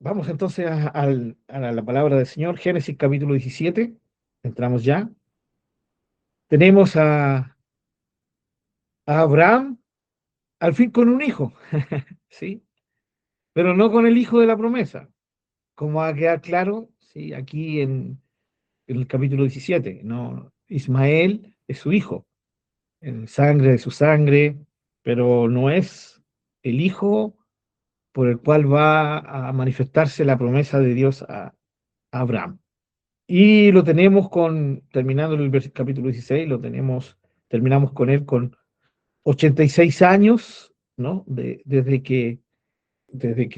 Vamos entonces a la palabra del Señor, Génesis capítulo 17. Entramos ya. Tenemos a Abraham, al fin con un hijo, ¿sí? Pero no con el hijo de la promesa, como va a quedar claro, ¿sí? Aquí en el capítulo 17. No, Ismael es su hijo, en sangre de su sangre, pero no es el hijo por el cual va a manifestarse la promesa de Dios a Abraham. Y lo tenemos terminando el capítulo 16, terminamos con él con 86 años, ¿no? Desde que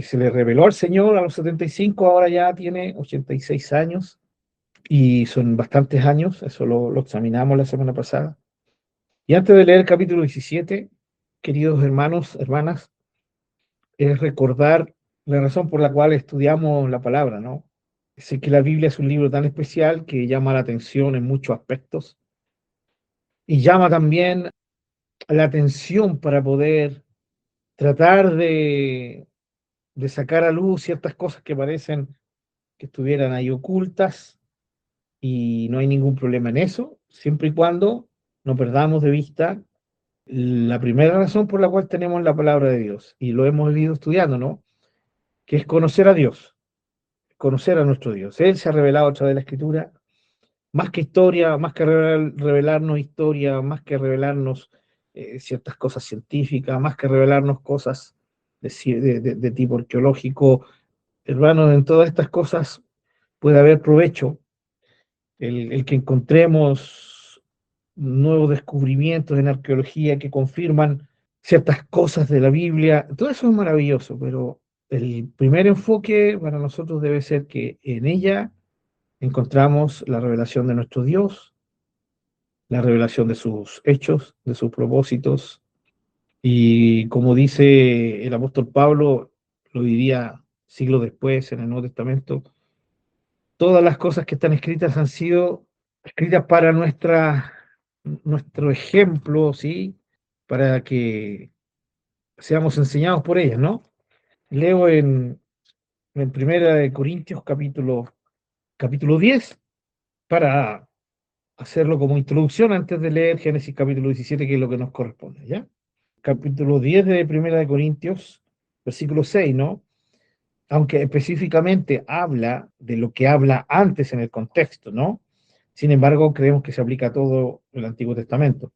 se le reveló al Señor a los 75, ahora ya tiene 86 años y son bastantes años, eso lo examinamos la semana pasada. Y antes de leer el capítulo 17, queridos hermanos, hermanas, es recordar la razón por la cual estudiamos la palabra, ¿no? Sé que la Biblia es un libro tan especial que llama la atención en muchos aspectos y llama también la atención para poder tratar de sacar a luz ciertas cosas que parecen que estuvieran ahí ocultas, y no hay ningún problema en eso, siempre y cuando no perdamos de vista la primera razón por la cual tenemos la palabra de Dios, y lo hemos ido estudiando, ¿no? Que es conocer a Dios, conocer a nuestro Dios. Él se ha revelado a través de la Escritura, más que historia, más que revelarnos historia, más que revelarnos ciertas cosas científicas, más que revelarnos cosas de tipo arqueológico. Hermanos, en todas estas cosas puede haber provecho. El que encontremos nuevos descubrimientos en arqueología que confirman ciertas cosas de la Biblia, todo eso es maravilloso, pero el primer enfoque para nosotros debe ser que en ella encontramos la revelación de nuestro Dios, la revelación de sus hechos, de sus propósitos, y como dice el apóstol Pablo, lo diría siglos después en el Nuevo Testamento, todas las cosas que están escritas han sido escritas para nuestro ejemplo, ¿sí? Para que seamos enseñados por ellas, ¿no? Leo en Primera de Corintios capítulo 10 para hacerlo como introducción antes de leer Génesis capítulo 17, que es lo que nos corresponde, ¿ya? Capítulo 10 de Primera de Corintios, versículo 6, ¿no? Aunque específicamente habla de lo que habla antes en el contexto, ¿no? Sin embargo, creemos que se aplica a todo el Antiguo Testamento.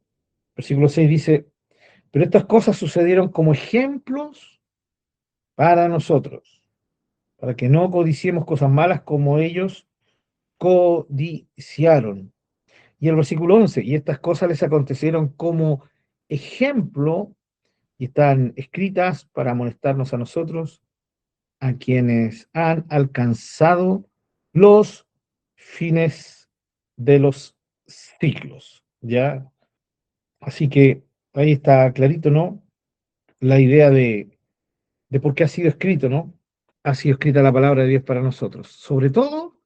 Versículo 6 dice, pero estas cosas sucedieron como ejemplos para nosotros, para que no codiciemos cosas malas como ellos codiciaron. Y el versículo 11, y estas cosas les acontecieron como ejemplo y están escritas para amonestarnos a nosotros, a quienes han alcanzado los fines de los siglos. ¿Ya? Así que ahí está clarito, ¿no? La idea de por qué ha sido escrito, ¿no? Ha sido escrita la palabra de Dios para nosotros, sobre todo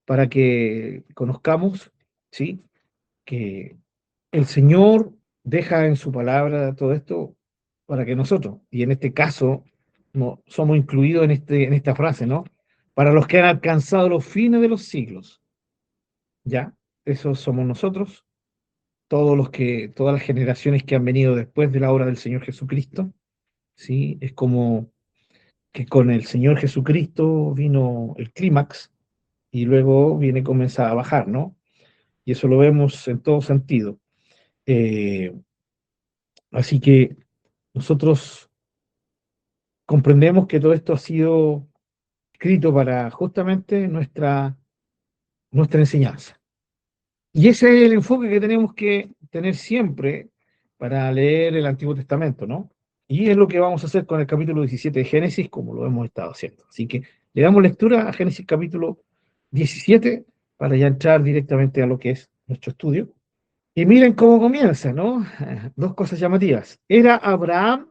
para que conozcamos, ¿sí? Que el Señor deja en su palabra todo esto para que nosotros, y en este caso, no, somos incluidos en esta frase, ¿no? Para los que han alcanzado los fines de los siglos, ¿ya? Esos somos nosotros, todas las generaciones que han venido después de la obra del Señor Jesucristo, ¿sí? Es como que con el Señor Jesucristo vino el clímax y luego viene comienza a bajar, ¿no? Y eso lo vemos en todo sentido. Eh, Así que nosotros comprendemos que todo esto ha sido escrito para justamente nuestra enseñanza. Y ese es el enfoque que tenemos que tener siempre para leer el Antiguo Testamento, ¿no? Y es lo que vamos a hacer con el capítulo 17 de Génesis, como lo hemos estado haciendo. Así que le damos lectura a Génesis capítulo 17 para ya entrar directamente a lo que es nuestro estudio. Y miren cómo comienza, ¿no? Dos cosas llamativas. Era Abraham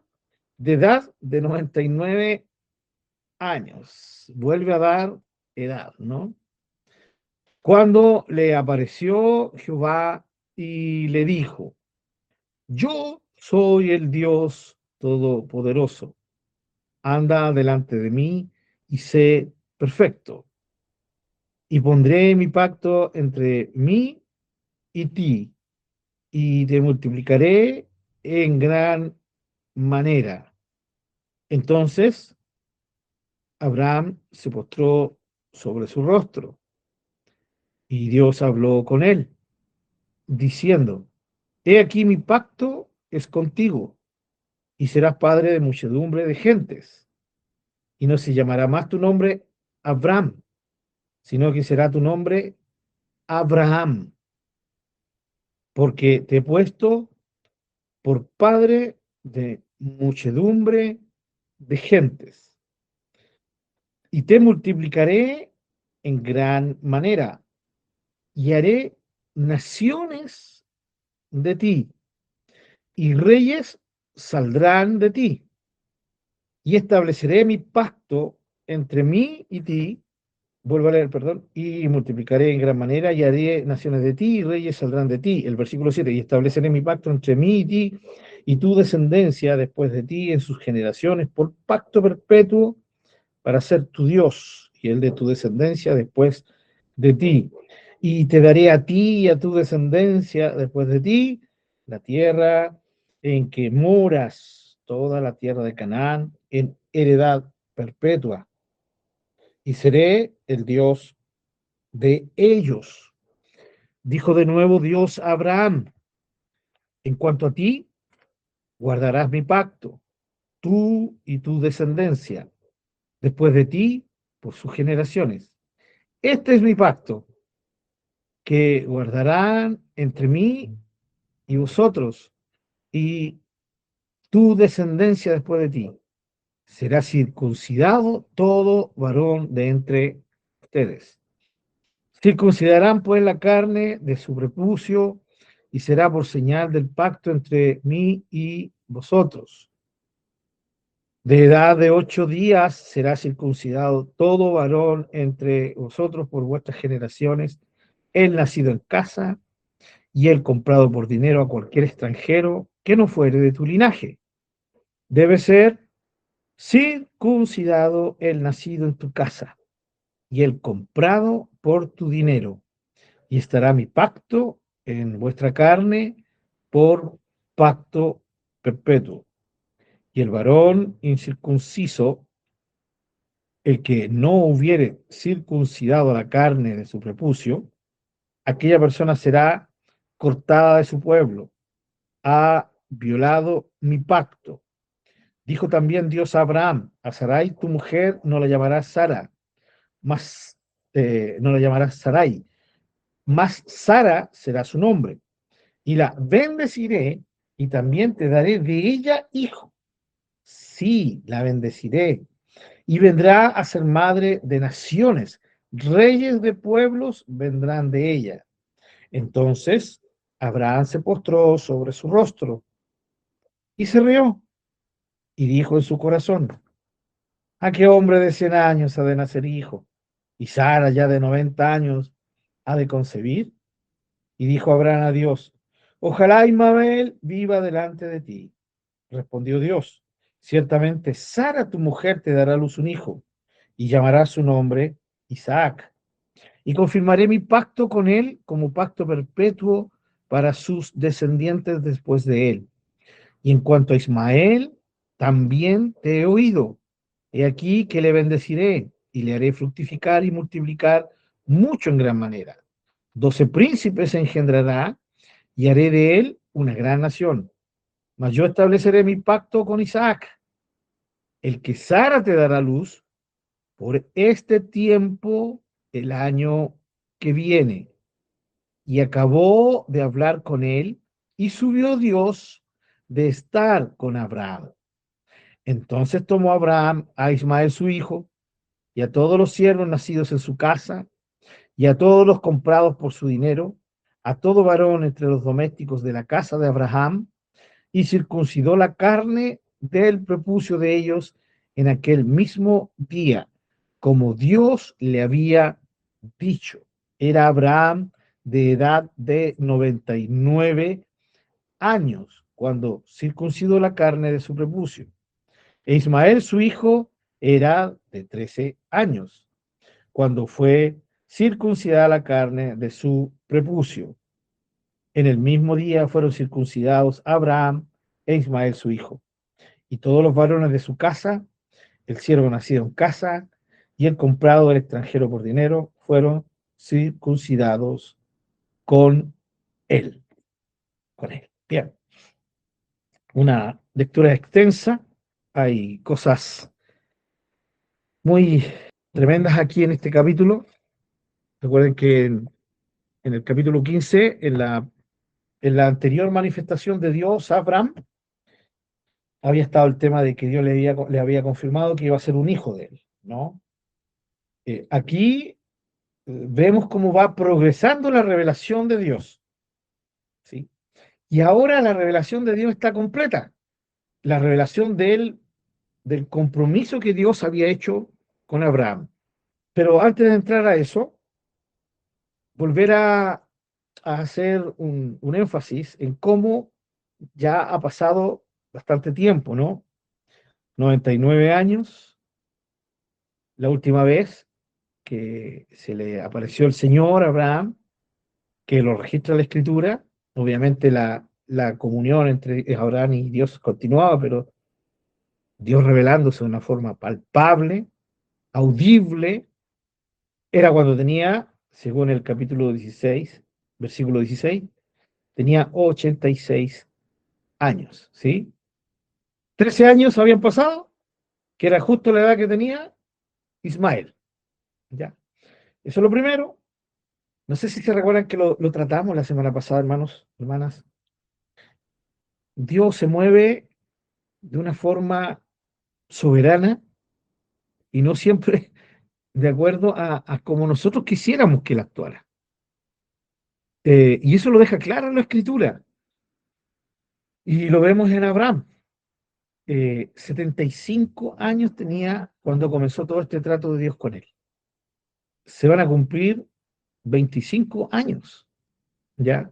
de edad de 99 años. Vuelve a dar edad, ¿no? Cuando le apareció Jehová y le dijo, yo soy el Dios Todopoderoso, anda delante de mí y sé perfecto. Y pondré mi pacto entre mí y ti, y te multiplicaré en gran manera. Entonces Abraham se postró sobre su rostro, y Dios habló con él, diciendo: He aquí mi pacto es contigo, y serás padre de muchedumbre de gentes, y no se llamará más tu nombre Abraham, sino que será tu nombre Abraham, porque te he puesto por padre de muchedumbre de gentes, y te multiplicaré en gran manera, y haré naciones de ti, y reyes saldrán de ti, y estableceré mi pacto entre mí y ti, vuelvo a leer, perdón, y multiplicaré en gran manera, y haré naciones de ti, y reyes saldrán de ti. El versículo 7, y estableceré mi pacto entre mí y ti, y tu descendencia después de ti en sus generaciones, por pacto perpetuo, para ser tu Dios, y el de tu descendencia después de ti. Y te daré a ti y a tu descendencia después de ti la tierra en que moras, toda la tierra de Canaán, en heredad perpetua, y seré el Dios de ellos. Dijo de nuevo Dios a Abraham: En cuanto a ti, guardarás mi pacto, tú y tu descendencia, después de ti, por sus generaciones. Este es mi pacto, que guardarán entre mí y vosotros, y tu descendencia después de ti. Será circuncidado todo varón de entre ustedes. Circuncidarán pues la carne de su prepucio, y será por señal del pacto entre mí y vosotros. De edad de 8 días será circuncidado todo varón entre vosotros por vuestras generaciones, el nacido en casa y el comprado por dinero a cualquier extranjero que no fuere de tu linaje. Debe ser circuncidado el nacido en tu casa y el comprado por tu dinero, y estará mi pacto en vuestra carne por pacto perpetuo. Y el varón incircunciso, el que no hubiere circuncidado la carne de su prepucio, aquella persona será cortada de su pueblo, ha violado mi pacto. Dijo también Dios a Abraham: A Sarai tu mujer no la llamarás Sara, más no la llamarás Sarai, más Sara será su nombre, y la bendeciré, y también te daré de ella hijo. Sí, la bendeciré, y vendrá a ser madre de naciones, reyes de pueblos vendrán de ella. Entonces Abraham se postró sobre su rostro y se rió, y dijo en su corazón: ¿A qué hombre de 100 años ha de nacer hijo? Y Sara ya de 90 años ha de concebir. Y dijo Abraham a Dios: Ojalá Ismael viva delante de ti. Respondió Dios: Ciertamente Sara tu mujer te dará a luz un hijo, y llamará su nombre Isaac. Y confirmaré mi pacto con él como pacto perpetuo para sus descendientes después de él. Y en cuanto a Ismael, también te he oído. He aquí que le bendeciré y le haré fructificar y multiplicar mucho en gran manera. 12 príncipes engendrará, y haré de él una gran nación. Mas yo estableceré mi pacto con Isaac, el que Sara te dará luz por este tiempo el año que viene. Y acabó de hablar con él, y subió Dios de estar con Abraham. Entonces tomó Abraham a Ismael su hijo, y a todos los siervos nacidos en su casa, y a todos los comprados por su dinero, a todo varón entre los domésticos de la casa de Abraham, y circuncidó la carne del prepucio de ellos en aquel mismo día, como Dios le había dicho. Era Abraham de edad de 99 años cuando circuncidó la carne de su prepucio. E Ismael, su hijo, era de 13 años, cuando fue circuncidada la carne de su prepucio. En el mismo día fueron circuncidados Abraham e Ismael su hijo, y todos los varones de su casa, el siervo nacido en casa y el comprado del extranjero por dinero, fueron circuncidados con él. Con él. Bien, una lectura extensa, hay cosas muy tremendas aquí en este capítulo. Recuerden que en el capítulo 15, en la anterior manifestación de Dios a Abraham, había estado el tema de que Dios le había confirmado que iba a ser un hijo de él, ¿no? Aquí vemos cómo va progresando la revelación de Dios, ¿sí? Y ahora la revelación de Dios está completa, la revelación del compromiso que Dios había hecho con Abraham. Pero antes de entrar a eso, volver a hacer un énfasis en cómo ya ha pasado bastante tiempo, ¿no? 99 años, la última vez que se le apareció el Señor a Abraham, que lo registra la Escritura. Obviamente la comunión entre Abraham y Dios continuaba, pero Dios revelándose de una forma palpable, audible, era cuando tenía, según el capítulo 16, versículo 16, tenía 86 años, ¿sí? 13 años habían pasado, que era justo la edad que tenía Ismael, ¿ya? Eso es lo primero. No sé si se recuerdan que lo tratamos la semana pasada, hermanos, hermanas. Dios se mueve de una forma soberana y no siempre de acuerdo a como nosotros quisiéramos que Él actuara. Y eso lo deja claro en la Escritura. Y lo vemos en Abraham. 75 años tenía cuando comenzó todo este trato de Dios con él. Se van a cumplir 25 años. Ya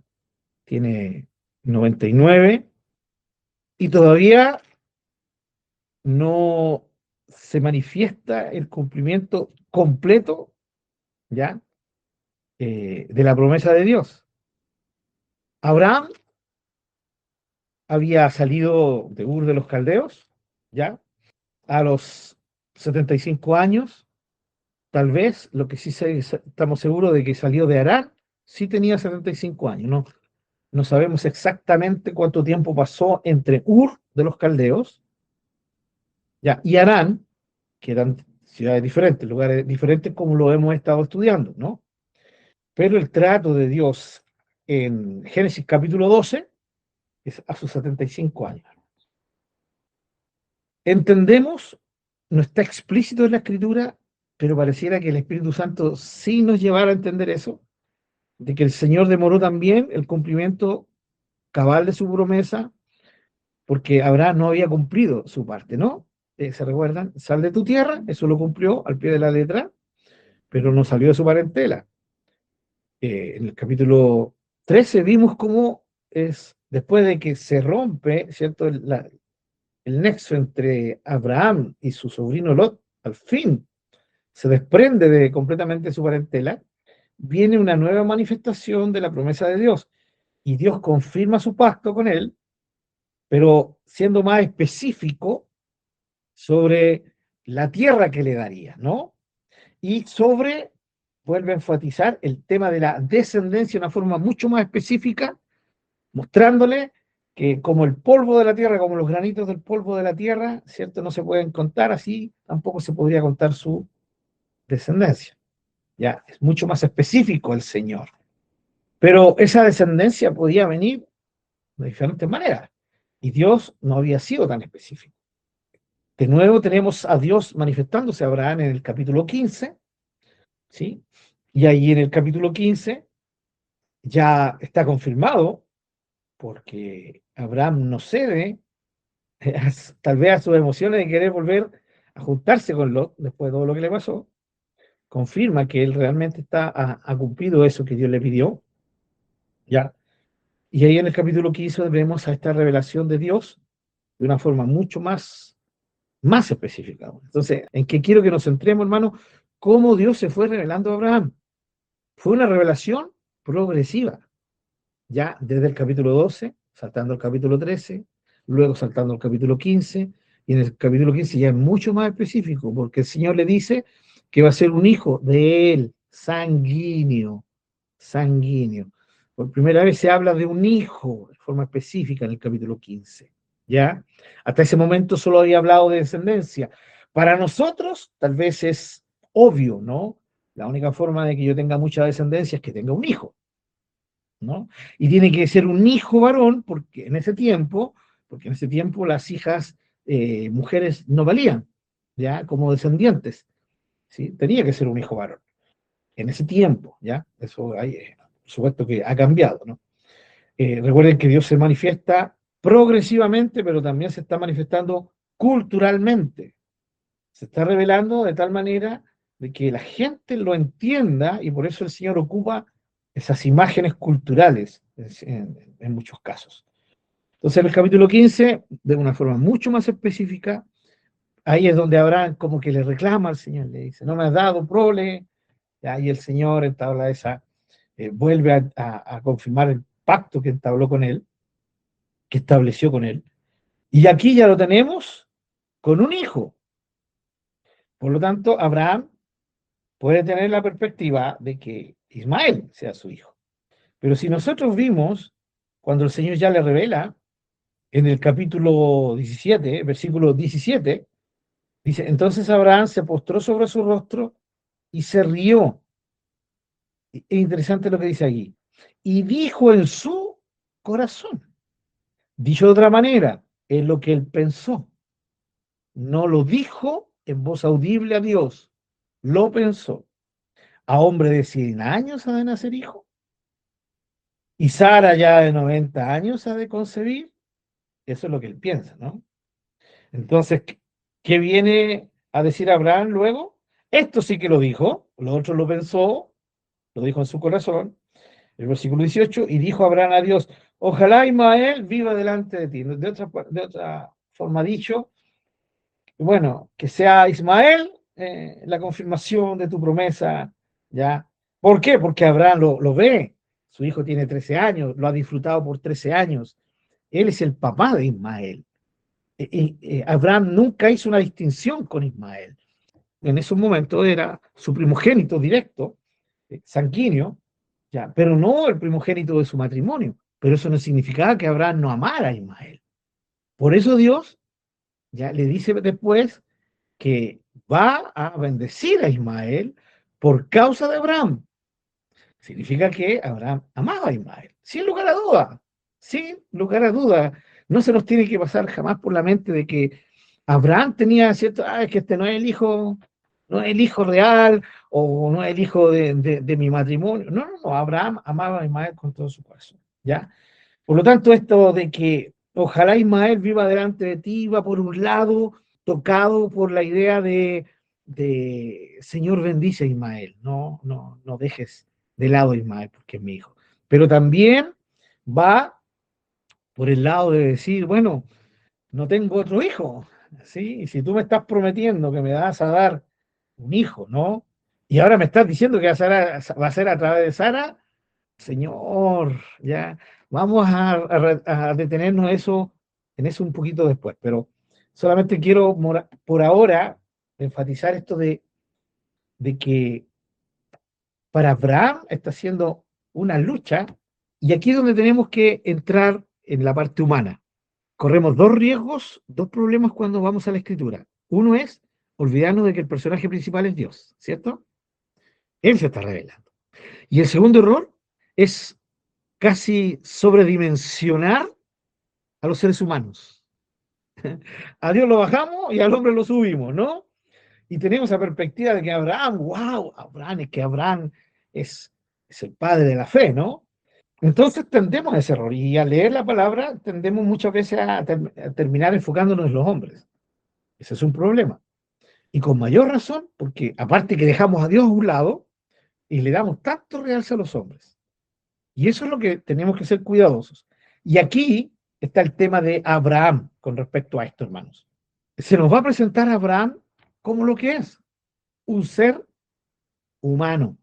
tiene 99 y todavía no se manifiesta el cumplimiento completo, ya, de la promesa de Dios. Abraham había salido de Ur de los Caldeos, ya, a los 75 años. Tal vez lo que sí estamos seguros de que salió de Harán, sí tenía 75 años. No sabemos exactamente cuánto tiempo pasó entre Ur de los Caldeos, ya, y Harán, que eran ciudades diferentes, lugares diferentes como lo hemos estado estudiando, ¿no? Pero el trato de Dios en Génesis capítulo 12 es a sus 75 años. Entendemos, no está explícito en la Escritura, pero pareciera que el Espíritu Santo sí nos llevara a entender eso, de que el Señor demoró también el cumplimiento cabal de su promesa, porque Abraham no había cumplido su parte, ¿no? ¿Se recuerdan? Sal de tu tierra, eso lo cumplió al pie de la letra, pero no salió de su parentela. En el capítulo 13 vimos cómo es, después de que se rompe, ¿cierto? El nexo entre Abraham y su sobrino Lot, al fin se desprende completamente de su parentela, viene una nueva manifestación de la promesa de Dios. Y Dios confirma su pacto con él, pero siendo más específico sobre la tierra que le daría, ¿no? Y vuelve a enfatizar el tema de la descendencia de una forma mucho más específica, mostrándole que como el polvo de la tierra, como los granitos del polvo de la tierra, ¿cierto? No se pueden contar, así tampoco se podría contar su descendencia. Ya, es mucho más específico el Señor. Pero esa descendencia podía venir de diferentes maneras. Y Dios no había sido tan específico. De nuevo tenemos a Dios manifestándose a Abraham en el capítulo 15, ¿sí? Y ahí en el capítulo 15 ya está confirmado, porque Abraham no cede, tal vez a sus emociones de querer volver a juntarse con Lot después de todo lo que le pasó, confirma que él realmente ha cumplido eso que Dios le pidió, ¿ya? Y ahí en el capítulo 15 vemos a esta revelación de Dios de una forma mucho más más específica aún. Entonces, ¿en qué quiero que nos centremos, hermano? Cómo Dios se fue revelando a Abraham. Fue una revelación progresiva, ya desde el capítulo 12, saltando al capítulo 13, luego saltando al capítulo 15, y en el capítulo 15 ya es mucho más específico, porque el Señor le dice que va a ser un hijo de él, sanguíneo, sanguíneo. Por primera vez se habla de un hijo de forma específica en el capítulo 15, ¿ya? Hasta ese momento solo había hablado de descendencia. Para nosotros tal vez es obvio, ¿no? La única forma de que yo tenga mucha descendencia es que tenga un hijo, ¿no? Y tiene que ser un hijo varón, porque en ese tiempo las hijas mujeres no valían, ¿ya? Como descendientes, ¿sí? Tenía que ser un hijo varón. En ese tiempo, ¿ya? Eso hay, por supuesto que ha cambiado, ¿no? Recuerden que Dios se manifiesta progresivamente, pero también se está manifestando culturalmente. Se está revelando de tal manera de que la gente lo entienda y por eso el Señor ocupa esas imágenes culturales en muchos casos. Entonces, en el capítulo 15, de una forma mucho más específica, ahí es donde Abraham como que le reclama al Señor, le dice, no me has dado prole, y el Señor entabla vuelve a confirmar el pacto que entabló con él, que estableció con él, y aquí ya lo tenemos con un hijo. Por lo tanto, Abraham puede tener la perspectiva de que Ismael sea su hijo. Pero si nosotros vimos, cuando el Señor ya le revela, en el capítulo 17, versículo 17, dice, entonces Abraham se postró sobre su rostro y se rió. Es interesante lo que dice aquí. Y dijo en su corazón. Dicho de otra manera, es lo que él pensó. No lo dijo en voz audible a Dios. Lo pensó. A hombre de 100 años ha de nacer hijo. Y Sara ya de 90 años ha de concebir. Eso es lo que él piensa, ¿no? Entonces, ¿qué viene a decir Abraham luego? Esto sí que lo dijo, lo otro lo pensó, lo dijo en su corazón. El versículo 18, y dijo Abraham a Dios, ojalá Ismael viva delante de ti. De otra forma dicho, bueno, que sea Ismael la confirmación de tu promesa, ¿ya? ¿Por qué? Porque Abraham lo ve, su hijo tiene 13 años, lo ha disfrutado por 13 años, él es el papá de Ismael. Abraham nunca hizo una distinción con Ismael. En esos momentos era su primogénito directo, sanguíneo, ya, pero no el primogénito de su matrimonio. Pero eso no significaba que Abraham no amara a Ismael. Por eso Dios ya le dice después que va a bendecir a Ismael por causa de Abraham. Significa que Abraham amaba a Ismael, sin lugar a duda, sin lugar a duda. No se nos tiene que pasar jamás por la mente de que Abraham tenía cierto, es que este no es el hijo, no es el hijo real o no es el hijo de mi matrimonio. No, no, no, Abraham amaba a Ismael con todo su corazón, ¿ya? Por lo tanto, esto de que ojalá Ismael viva delante de ti va por un lado tocado por la idea de Señor bendice a Ismael, no dejes de lado a Ismael porque es mi hijo. Pero también va por el lado de decir, bueno, no tengo otro hijo, ¿sí? Y si tú me estás prometiendo que me vas a dar un hijo, ¿no? Y ahora me estás diciendo que va a ser a través de Sara, Señor, ya, vamos a detenernos en eso un poquito después, pero solamente quiero por ahora enfatizar esto de que para Abraham está siendo una lucha y aquí es donde tenemos que entrar en la parte humana. Corremos dos riesgos, dos problemas cuando vamos a la escritura. Uno es olvidarnos de que el personaje principal es Dios, ¿cierto? Él se está revelando. Y el segundo error es casi sobredimensionar a los seres humanos. A Dios lo bajamos y al hombre lo subimos, ¿no? Y tenemos la perspectiva de que Abraham, wow, Abraham, es que Abraham es el padre de la fe, ¿no? Entonces tendemos a ese error y al leer la palabra tendemos muchas veces a terminar enfocándonos en los hombres. Ese es un problema. Y con mayor razón, porque aparte que dejamos a Dios a un lado y le damos tanto realce a los hombres. Y eso es lo que tenemos que ser cuidadosos. Y aquí está el tema de Abraham con respecto a esto, hermanos. se nos va a presentar a Abraham como lo que es, un ser humano,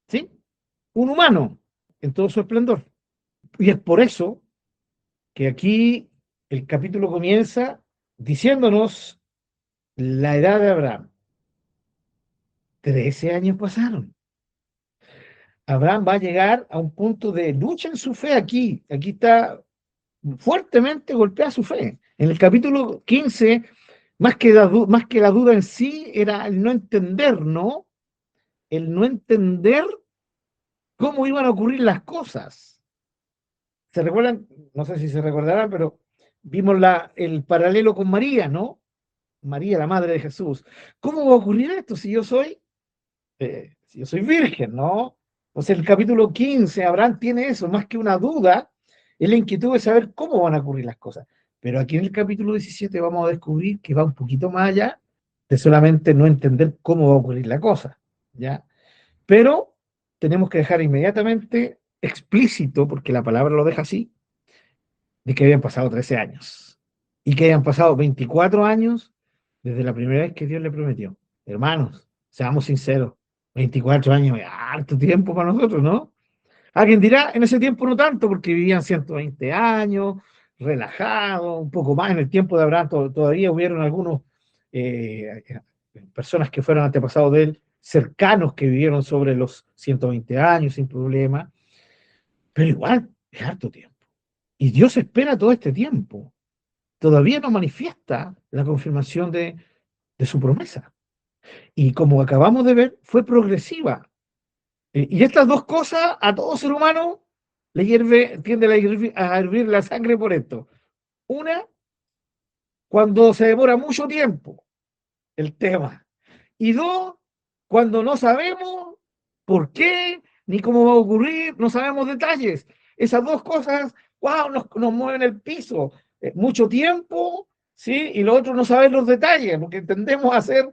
¿sí? Un humano en todo su esplendor. Y es por eso que aquí el capítulo comienza diciéndonos la edad de Abraham. 13 años pasaron. Abraham va a llegar a un punto de lucha en su fe aquí. Aquí está fuertemente golpeada su fe. En el capítulo 15, más que la duda en sí, era el no entender, ¿no? El no entender cómo iban a ocurrir las cosas. ¿Se recuerdan? No sé si se recordarán, pero vimos el paralelo con María, ¿no? María, la madre de Jesús. ¿Cómo va a ocurrir esto si yo soy virgen, ¿no? Entonces, el capítulo 15, Abraham tiene eso, más que una duda, es la inquietud de saber cómo van a ocurrir las cosas. Pero aquí en el capítulo 17 vamos a descubrir que va un poquito más allá de solamente no entender cómo va a ocurrir la cosa, ¿ya? Pero tenemos que dejar inmediatamente explícito, porque la palabra lo deja así, de que habían pasado 13 años y que habían pasado 24 años desde la primera vez que Dios le prometió. Hermanos, seamos sinceros, 24 años es harto tiempo para nosotros, ¿no? Alguien dirá, en ese tiempo no tanto, porque vivían 120 años, relajados, un poco más en el tiempo de Abraham, todavía hubieron algunos eh, personas que fueron antepasados de él, cercanos que vivieron sobre los 120 años sin problema, pero igual es harto tiempo. Y Dios espera todo este tiempo. Todavía no manifiesta la confirmación de su promesa. Y como acabamos de ver, fue progresiva. Y estas dos cosas a todo ser humano tiende a hervir la sangre por esto. Una, cuando se demora mucho tiempo el tema. Y dos, cuando no sabemos por qué ni cómo va a ocurrir, no sabemos detalles. Esas dos cosas, wow, nos mueven el piso. Mucho tiempo, ¿sí? Y lo otro, no saber los detalles, porque tendemos a ser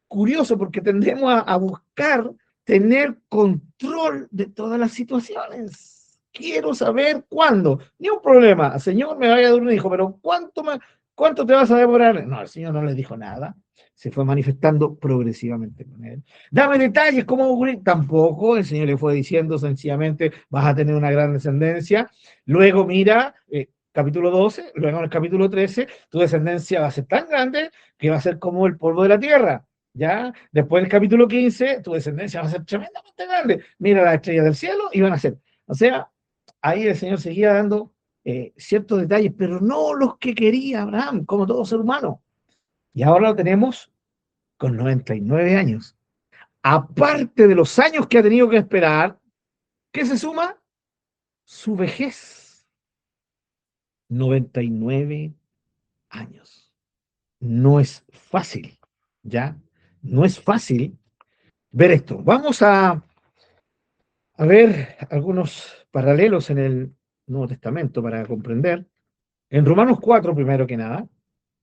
curiosos, porque tendemos a buscar tener control de todas las situaciones. Quiero saber cuándo. Ni un problema. Señor, me vaya a dar un hijo, pero ¿cuánto te vas a demorar? No, el Señor no le dijo nada. Se fue manifestando progresivamente con él. Dame detalles, ¿cómo ocurrir? Tampoco, el Señor le fue diciendo sencillamente, vas a tener una gran descendencia. Luego mira, capítulo 12, luego en el capítulo 13, tu descendencia va a ser tan grande que va a ser como el polvo de la tierra. ¿Ya? Después del capítulo 15, tu descendencia va a ser tremendamente grande. Mira las estrellas del cielo y van a ser. O sea, ahí el Señor seguía dando ciertos detalles, pero no los que quería Abraham, como todo ser humano. Y ahora lo tenemos con 99 años. Aparte de los años que ha tenido que esperar, ¿qué se suma? Su vejez. 99 años. No es fácil, ¿ya? No es fácil ver esto. Vamos a ver algunos paralelos en el Nuevo Testamento para comprender. En Romanos 4, primero que nada,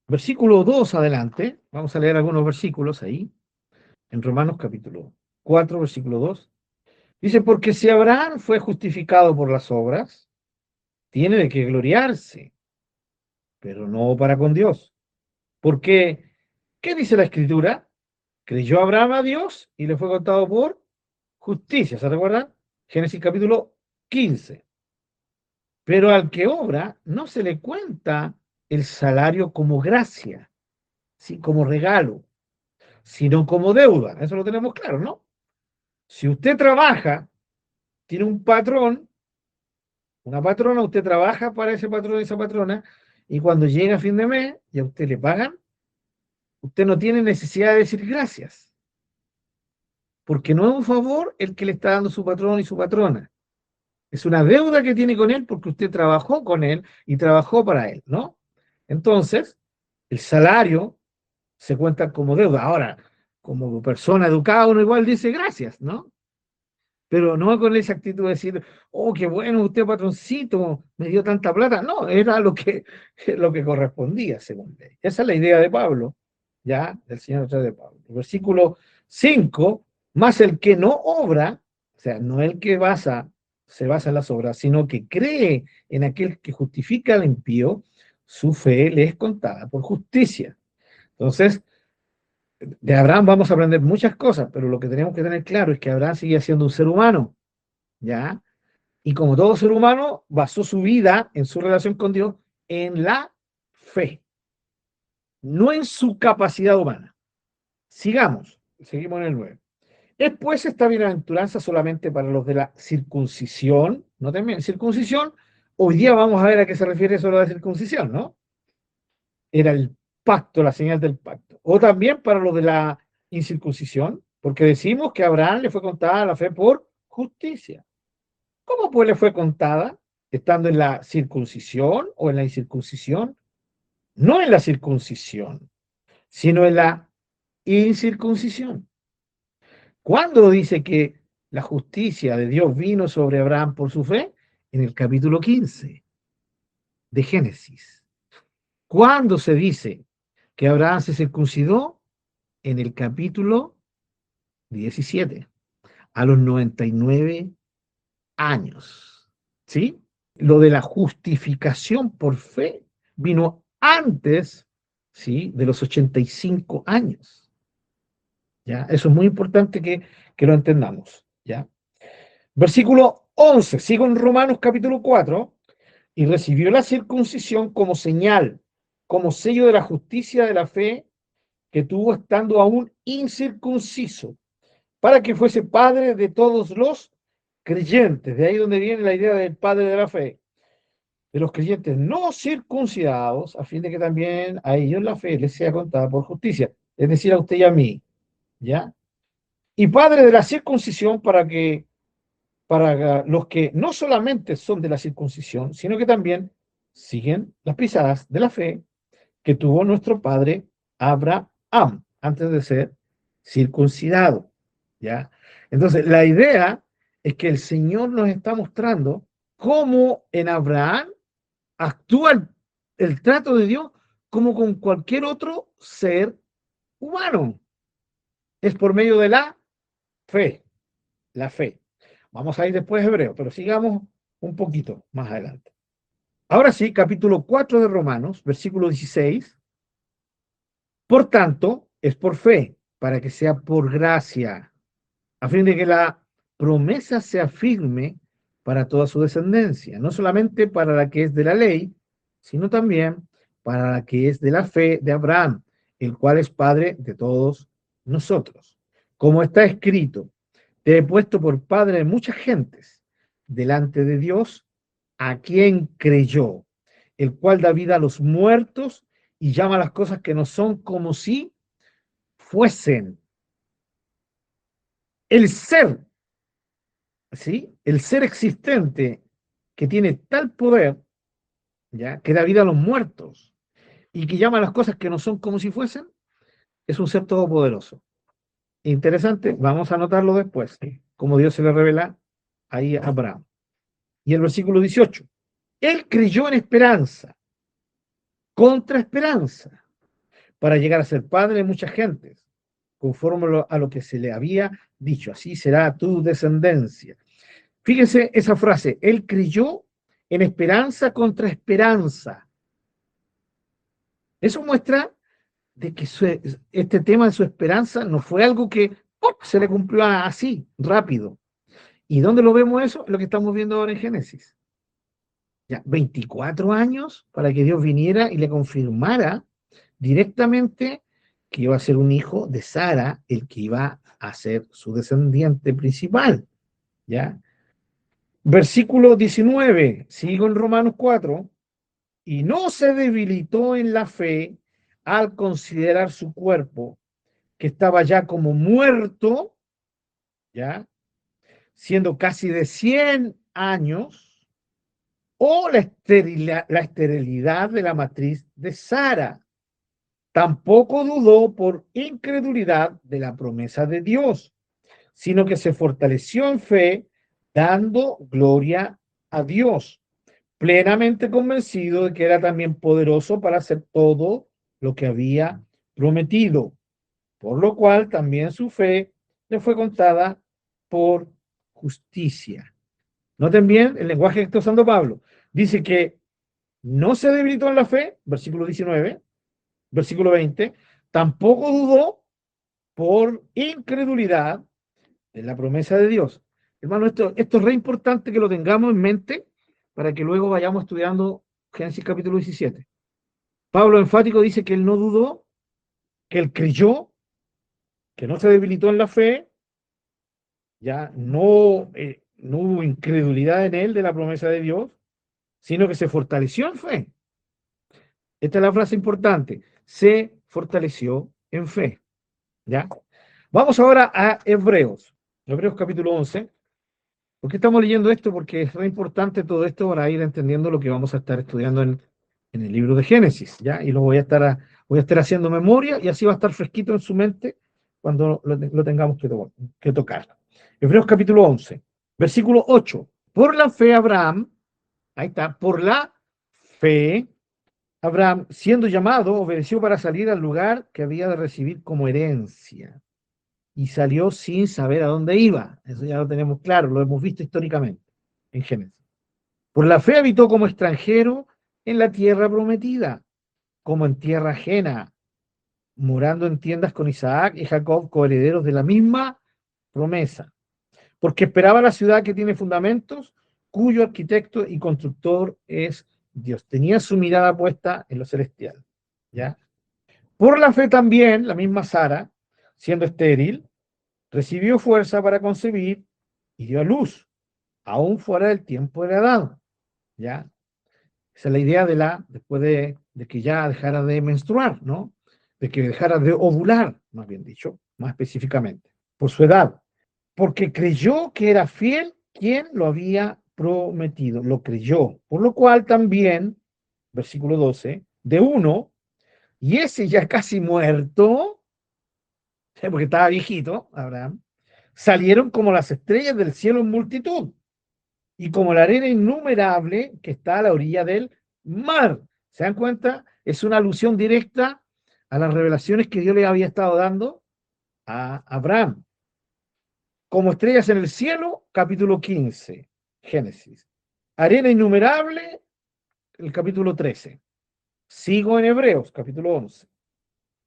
versículo 2 adelante, vamos a leer algunos versículos ahí, en Romanos capítulo 4, versículo 2. Dice, porque si Abraham fue justificado por las obras, tiene de qué gloriarse, pero no para con Dios. Porque, ¿qué dice la Escritura? Creyó Abraham a Dios y le fue contado por justicia. ¿Se recuerdan? Génesis capítulo 15. Pero al que obra no se le cuenta el salario como gracia, ¿sí? Como regalo, sino como deuda. Eso lo tenemos claro, ¿no? Si usted trabaja, tiene un patrón, una patrona, usted trabaja para ese patrón y esa patrona, y cuando llega a fin de mes y a usted le pagan, usted no tiene necesidad de decir gracias, porque no es un favor el que le está dando su patrón y su patrona. Es una deuda que tiene con él porque usted trabajó con él y trabajó para él, ¿no? Entonces, el salario se cuenta como deuda. Ahora, como persona educada, uno igual dice gracias, ¿no? Pero no con esa actitud de decir, oh, qué bueno, usted patroncito, me dio tanta plata. No, era lo que correspondía, según ley. Esa es la idea de Pablo, ya, del Señor de Pablo. El versículo 5, más el que no obra, o sea, no el que se basa en las obras, sino que cree en aquel que justifica al impío, su fe le es contada por justicia. Entonces, de Abraham vamos a aprender muchas cosas, pero lo que tenemos que tener claro es que Abraham sigue siendo un ser humano, ¿ya? Y como todo ser humano, basó su vida en su relación con Dios en la fe, no en su capacidad humana. Seguimos en el 9. ¿Es pues esta bienaventuranza solamente para los de la circuncisión? No también, circuncisión, hoy día vamos a ver a qué se refiere eso de la circuncisión, ¿no? Era el pacto, la señal del pacto. O también para los de la incircuncisión, porque decimos que a Abraham le fue contada la fe por justicia. ¿Cómo pues le fue contada? ¿Estando en la circuncisión o en la incircuncisión? No en la circuncisión, sino en la incircuncisión. ¿Cuándo dice que la justicia de Dios vino sobre Abraham por su fe? En el capítulo 15 de Génesis. ¿Cuándo se dice que Abraham se circuncidó? En el capítulo 17, a los 99 años. ¿Sí? Lo de la justificación por fe vino antes, ¿sí?, de los 85 años. ¿Ya? Eso es muy importante que lo entendamos. ¿Ya? Versículo 11, sigo en Romanos capítulo 4, y recibió la circuncisión como señal, como sello de la justicia de la fe que tuvo estando aún incircunciso, para que fuese padre de todos los creyentes. De ahí donde viene la idea del padre de la fe, de los creyentes no circuncidados, a fin de que también a ellos la fe les sea contada por justicia, es decir, a usted y a mí, ¿ya? Y padre de la circuncisión para los que no solamente son de la circuncisión, sino que también siguen las pisadas de la fe que tuvo nuestro padre Abraham antes de ser circuncidado, ¿ya? Entonces, la idea es que el Señor nos está mostrando cómo en Abraham actúa el trato de Dios como con cualquier otro ser humano. Es por medio de fe, la fe. Vamos a ir después a Hebreo, pero sigamos un poquito más adelante. Ahora sí, capítulo 4 de Romanos, versículo 16. Por tanto, es por fe, para que sea por gracia, a fin de que la promesa sea firme para toda su descendencia, no solamente para la que es de la ley, sino también para la que es de la fe de Abraham, el cual es padre de todos nosotros. Como está escrito, te he puesto por padre de muchas gentes delante de Dios, a quien creyó, el cual da vida a los muertos y llama a las cosas que no son como si fuesen. El ser, ¿sí? El ser existente que tiene tal poder, ¿ya?, que da vida a los muertos y que llama a las cosas que no son como si fuesen, es un ser todopoderoso. Interesante, vamos a anotarlo después, como Dios se le revela ahí a Abraham. Y el versículo 18, él creyó en esperanza, contra esperanza, para llegar a ser padre de muchas gentes, conforme a lo que se le había dicho, así será tu descendencia. Fíjese esa frase, él creyó en esperanza contra esperanza. Eso muestra de que este tema de su esperanza no fue algo que se le cumplió así, rápido. ¿Y dónde lo vemos eso? Lo que estamos viendo ahora en Génesis. Ya, 24 años para que Dios viniera y le confirmara directamente que iba a ser un hijo de Sara, el que iba a ser su descendiente principal. ¿Ya? Versículo 19, sigo en Romanos 4, y no se debilitó en la fe al considerar su cuerpo, que estaba ya como muerto, ¿ya?, siendo casi de 100 años, o la esterilidad de la matriz de Sara. Tampoco dudó por incredulidad de la promesa de Dios, sino que se fortaleció en fe, dando gloria a Dios, plenamente convencido de que era también poderoso para hacer todo lo que había prometido, por lo cual también su fe le fue contada por justicia. Noten bien el lenguaje que está usando Pablo. Dice que no se debilitó en la fe, versículo 19, versículo 20, Tampoco dudó por incredulidad de la promesa de Dios. Hermano, esto es re importante que lo tengamos en mente para que luego vayamos estudiando Génesis capítulo 17. Pablo enfático dice que él no dudó, que él creyó, que no se debilitó en la fe, ya no hubo incredulidad en él de la promesa de Dios, sino que se fortaleció en fe. Esta es la frase importante, se fortaleció en fe. ¿Ya? Vamos ahora a Hebreos, Hebreos capítulo 11. ¿Por qué estamos leyendo esto? Porque es muy importante todo esto para ir entendiendo lo que vamos a estar estudiando en el libro de Génesis, ¿ya? Y lo voy a estar haciendo memoria y así va a estar fresquito en su mente cuando lo tengamos que tocar. Hebreos capítulo 11, versículo 8. Por la fe Abraham, ahí está, por la fe Abraham, siendo llamado, obedeció para salir al lugar que había de recibir como herencia. Y salió sin saber a dónde iba. Eso ya lo tenemos claro, lo hemos visto históricamente en Génesis. Por la fe habitó como extranjero en la tierra prometida, como en tierra ajena, morando en tiendas con Isaac y Jacob, coherederos de la misma promesa. Porque esperaba la ciudad que tiene fundamentos, cuyo arquitecto y constructor es Dios. Tenía su mirada puesta en lo celestial. ¿Ya? Por la fe también, la misma Sara, siendo estéril, recibió fuerza para concebir y dio a luz, aún fuera del tiempo de la edad. ¿Ya? Esa es la idea después de que ya dejara de menstruar, ¿no? De que dejara de ovular, más bien dicho, más específicamente, por su edad. Porque creyó que era fiel quien lo había prometido, lo creyó. Por lo cual también, versículo 12, de uno, y ese ya casi muerto, porque estaba viejito, Abraham, salieron como las estrellas del cielo en multitud y como la arena innumerable que está a la orilla del mar. ¿Se dan cuenta? Es una alusión directa a las revelaciones que Dios le había estado dando a Abraham. Como estrellas en el cielo, capítulo 15, Génesis. Arena innumerable, el capítulo 13. Sigo en Hebreos, capítulo 11.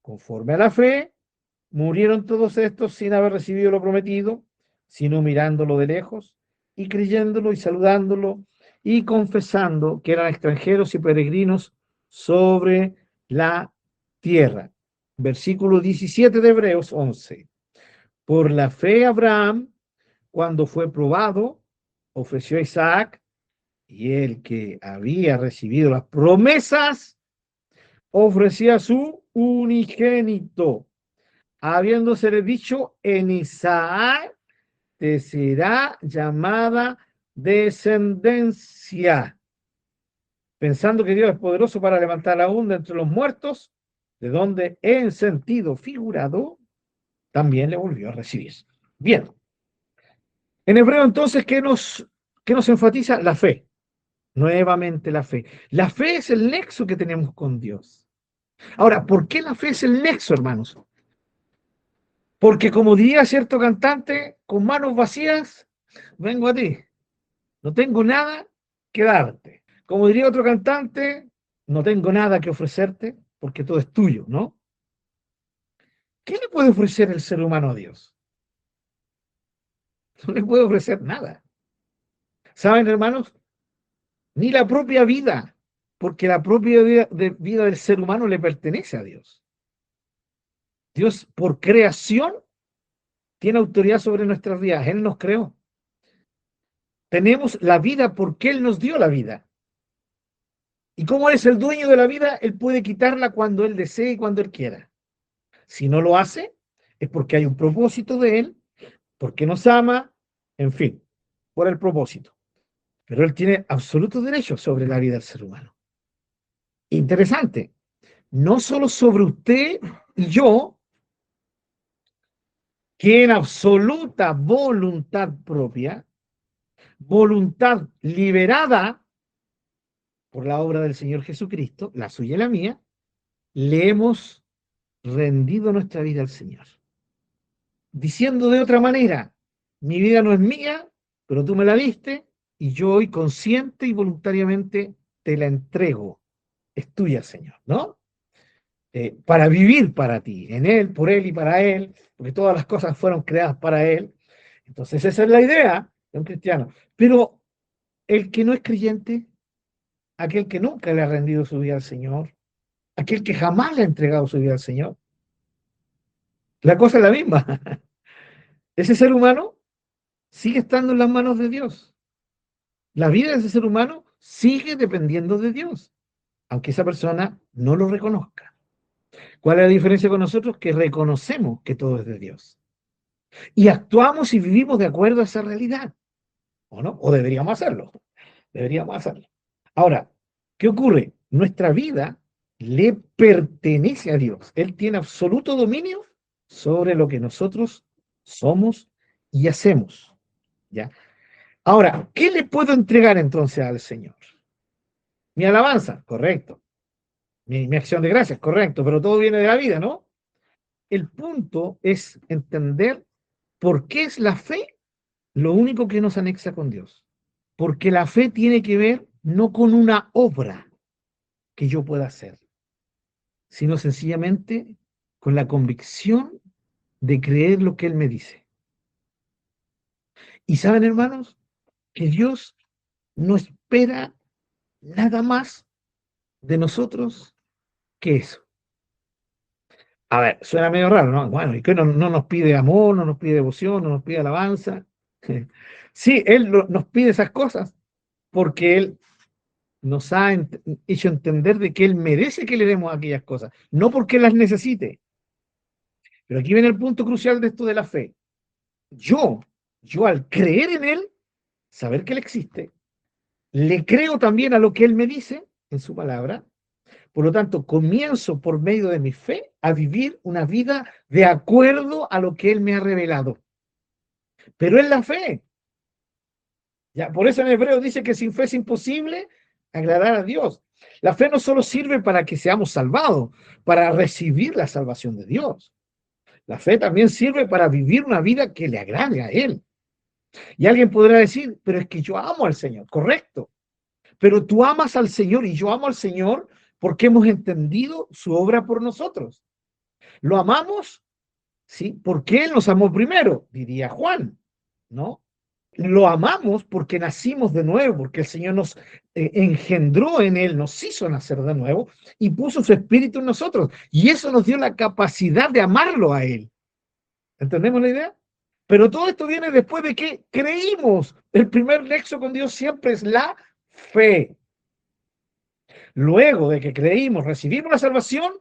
Conforme a la fe, murieron todos estos sin haber recibido lo prometido, sino mirándolo de lejos y creyéndolo y saludándolo y confesando que eran extranjeros y peregrinos sobre la tierra. Versículo 17 de Hebreos 11. Por la fe Abraham, cuando fue probado, ofreció a Isaac, y el que había recibido las promesas ofrecía a su unigénito, habiéndosele dicho: en Isaac te será llamada descendencia, pensando que Dios es poderoso para levantar aún de entre los muertos, de donde en sentido figurado también le volvió a recibir. Bien, en hebreo entonces, qué nos enfatiza? La fe, nuevamente la fe. La fe es el nexo que tenemos con Dios. Ahora, ¿por qué la fe es el nexo, hermanos? Porque como diría cierto cantante, con manos vacías, vengo a ti. No tengo nada que darte. Como diría otro cantante, no tengo nada que ofrecerte porque todo es tuyo, ¿no? ¿Qué le puede ofrecer el ser humano a Dios? No le puede ofrecer nada. ¿Saben, hermanos? Ni la propia vida, porque la propia vida del ser humano le pertenece a Dios. Dios, por creación, tiene autoridad sobre nuestras vidas. Él nos creó. Tenemos la vida porque Él nos dio la vida. Y como Él es el dueño de la vida, Él puede quitarla cuando Él desee y cuando Él quiera. Si no lo hace, es porque hay un propósito de Él, porque nos ama, en fin, por el propósito. Pero Él tiene absoluto derecho sobre la vida del ser humano. Interesante. No solo sobre usted y yo, que en absoluta voluntad propia, voluntad liberada por la obra del Señor Jesucristo, la suya y la mía, le hemos rendido nuestra vida al Señor. Diciendo de otra manera, mi vida no es mía, pero tú me la diste y yo hoy consciente y voluntariamente te la entrego. Es tuya, Señor, ¿no? para vivir para ti, en Él, por Él y para Él, porque todas las cosas fueron creadas para Él. Entonces esa es la idea de un cristiano. Pero el que no es creyente, aquel que nunca le ha rendido su vida al Señor, aquel que jamás le ha entregado su vida al Señor, la cosa es la misma. Ese ser humano sigue estando en las manos de Dios. La vida de ese ser humano sigue dependiendo de Dios, aunque esa persona no lo reconozca. ¿Cuál es la diferencia con nosotros? Que reconocemos que todo es de Dios. Y actuamos y vivimos de acuerdo a esa realidad, ¿o no? O deberíamos hacerlo. Deberíamos hacerlo. Ahora, ¿qué ocurre? Nuestra vida le pertenece a Dios. Él tiene absoluto dominio sobre lo que nosotros somos y hacemos. ¿Ya? Ahora, ¿qué le puedo entregar entonces al Señor? Mi alabanza, correcto. Mi acción de gracias, correcto, pero todo viene de la vida, ¿no? El punto es entender por qué es la fe lo único que nos anexa con Dios. Porque la fe tiene que ver no con una obra que yo pueda hacer, sino sencillamente con la convicción de creer lo que Él me dice. Y saben, hermanos, que Dios no espera nada más de nosotros que eso. A ver, suena medio raro, ¿no? Bueno, ¿y qué no nos pide amor, no nos pide devoción, no nos pide alabanza? Sí, nos pide esas cosas porque Él nos ha hecho entender de que Él merece que le demos aquellas cosas, no porque las necesite. Pero aquí viene el punto crucial de esto de la fe. Yo, yo al creer en Él, saber que Él existe, le creo también a lo que Él me dice en su palabra. Por lo tanto, comienzo por medio de mi fe a vivir una vida de acuerdo a lo que Él me ha revelado. Pero es la fe. Ya, por eso en Hebreo dice que sin fe es imposible agradar a Dios. La fe no solo sirve para que seamos salvados, para recibir la salvación de Dios. La fe también sirve para vivir una vida que le agrade a Él. Y alguien podrá decir, pero es que yo amo al Señor, correcto. Pero tú amas al Señor y yo amo al Señor porque hemos entendido su obra por nosotros. Lo amamos, ¿sí? Porque Él nos amó primero, diría Juan, ¿no? Lo amamos porque nacimos de nuevo, porque el Señor nos engendró en Él, nos hizo nacer de nuevo y puso su espíritu en nosotros. Y eso nos dio la capacidad de amarlo a Él. ¿Entendemos la idea? Pero todo esto viene después de que creímos. El primer nexo con Dios siempre es la fe. Luego de que creímos, recibimos la salvación,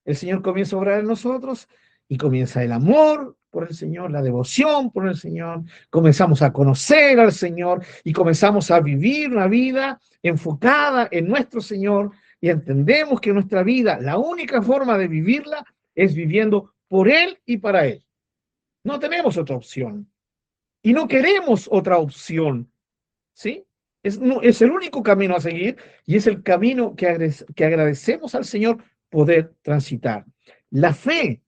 el Señor comienza a obrar en nosotros y comienza el amor por el Señor, la devoción por el Señor, comenzamos a conocer al Señor y comenzamos a vivir una vida enfocada en nuestro Señor y entendemos que nuestra vida, la única forma de vivirla es viviendo por Él y para Él. No tenemos otra opción y no queremos otra opción, ¿sí? Es el único camino a seguir y es el camino que agradecemos al Señor poder transitar. La fe,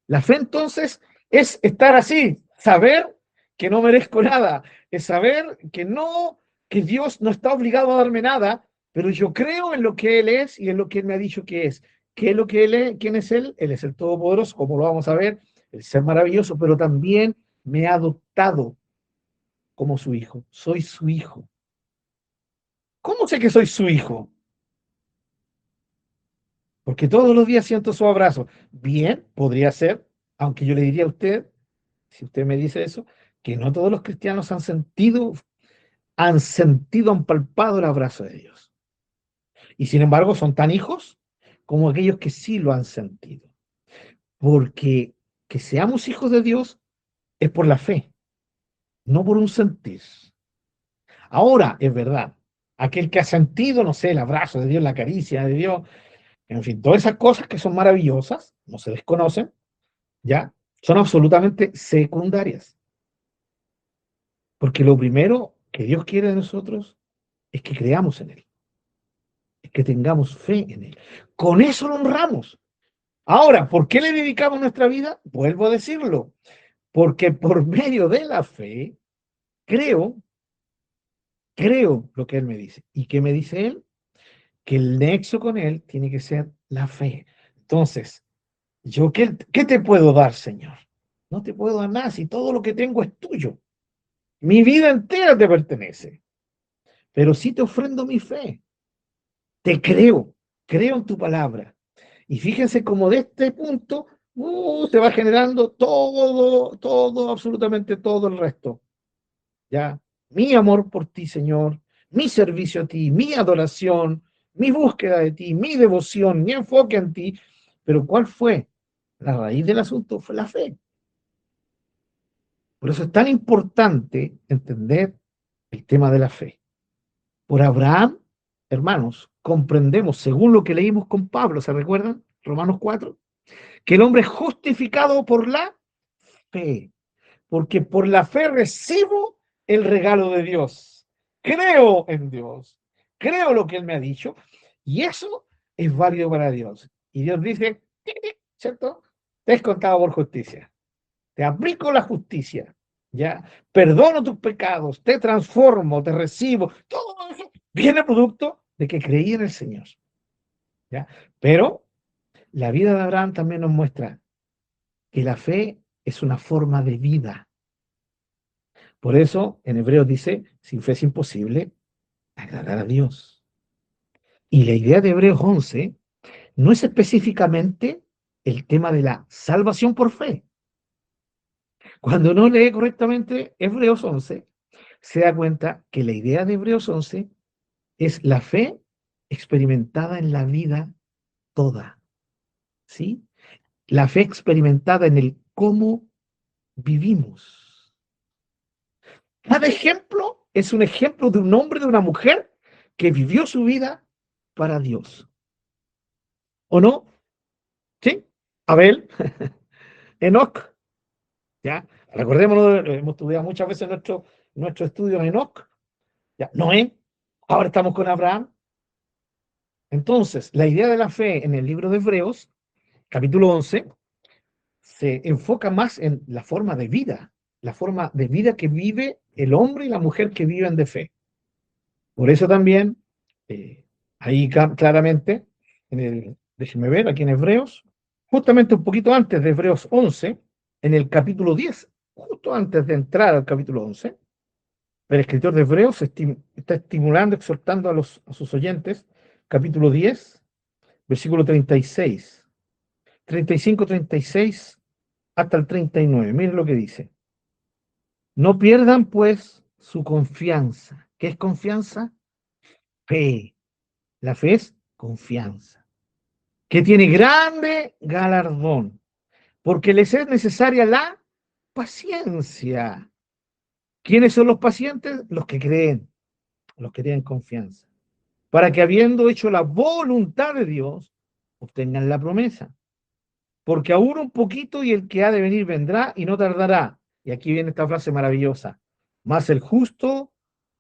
la fe entonces es estar así, saber que no merezco nada, es saber que no, que Dios no está obligado a darme nada, pero yo creo en lo que Él es y en lo que Él me ha dicho que es. ¿Qué es lo que Él es? ¿Quién es Él? Él es el Todopoderoso, como lo vamos a ver, el ser maravilloso, pero también me ha adoptado como su hijo. Soy su hijo. ¿Cómo sé que soy su hijo? Porque todos los días siento su abrazo. Bien, podría ser, aunque yo le diría a usted, si usted me dice eso, que no todos los cristianos han palpado el abrazo de Dios. Y sin embargo son tan hijos como aquellos que sí lo han sentido. Porque que seamos hijos de Dios es por la fe, no por un sentir. Ahora, es verdad, aquel que ha sentido, no sé, el abrazo de Dios, la caricia de Dios, en fin, todas esas cosas que son maravillosas, no se desconocen, ¿ya? Son absolutamente secundarias. Porque lo primero que Dios quiere de nosotros es que creamos en Él, es que tengamos fe en Él. Con eso lo honramos. Ahora, ¿por qué le dedicamos nuestra vida? Vuelvo a decirlo, porque por medio de la fe creo, creo lo que Él me dice. ¿Y qué me dice Él? Que el nexo con Él tiene que ser la fe. Entonces, ¿qué te puedo dar, Señor? No te puedo dar nada si todo lo que tengo es tuyo. Mi vida entera te pertenece. Pero sí te ofrendo mi fe. Te creo en tu palabra. Y fíjense cómo de este punto se va generando todo, absolutamente todo el resto. ¿Ya? Mi amor por ti, Señor, mi servicio a ti, mi adoración, mi búsqueda de ti, mi devoción, mi enfoque en ti. Pero ¿cuál fue? La raíz del asunto fue la fe. Por eso es tan importante entender el tema de la fe. Por Abraham, hermanos, comprendemos, según lo que leímos con Pablo, ¿se recuerdan? Romanos 4, que el hombre es justificado por la fe, porque por la fe recibo el regalo de Dios. Creo en Dios, creo lo que Él me ha dicho, y eso es válido para Dios. Y Dios dice, ¿cierto? Te es contado por justicia. Te aplico la justicia, ¿ya? Perdono tus pecados, te transformo, te recibo. Todo eso viene producto de que creí en el Señor, ¿ya? Pero la vida de Abraham también nos muestra que la fe es una forma de vida. Por eso en Hebreos dice, sin fe es imposible agradar a Dios. Y la idea de Hebreos 11 no es específicamente el tema de la salvación por fe. Cuando uno lee correctamente Hebreos 11, se da cuenta que la idea de Hebreos 11 es la fe experimentada en la vida toda, ¿sí? La fe experimentada en el cómo vivimos. Cada ejemplo es un ejemplo de un hombre, de una mujer que vivió su vida para Dios. ¿O no? ¿Sí? Abel, Enoc, ¿ya? Recordémonos, hemos estudiado muchas veces nuestro estudio en Enoc, ¿ya? Noé, ahora estamos con Abraham. Entonces, la idea de la fe en el libro de Hebreos, capítulo 11, se enfoca más en la forma de vida que vive el hombre y la mujer que viven de fe. Por eso también, ahí claramente, déjenme ver, aquí en Hebreos, justamente un poquito antes de Hebreos 11, en el capítulo 10, justo antes de entrar al capítulo 11, el escritor de Hebreos está estimulando, exhortando a sus oyentes, capítulo 10, versículo 36, 35, 36 hasta el 39. Miren lo que dice. No pierdan pues su confianza. ¿Qué es confianza? Fe. La fe es confianza, que tiene grande galardón, porque les es necesaria la paciencia. ¿Quiénes son los pacientes? Los que tienen confianza, para que habiendo hecho la voluntad de Dios, obtengan la promesa. Porque aún un poquito y el que ha de venir vendrá y no tardará. Y aquí viene esta frase maravillosa. Mas el justo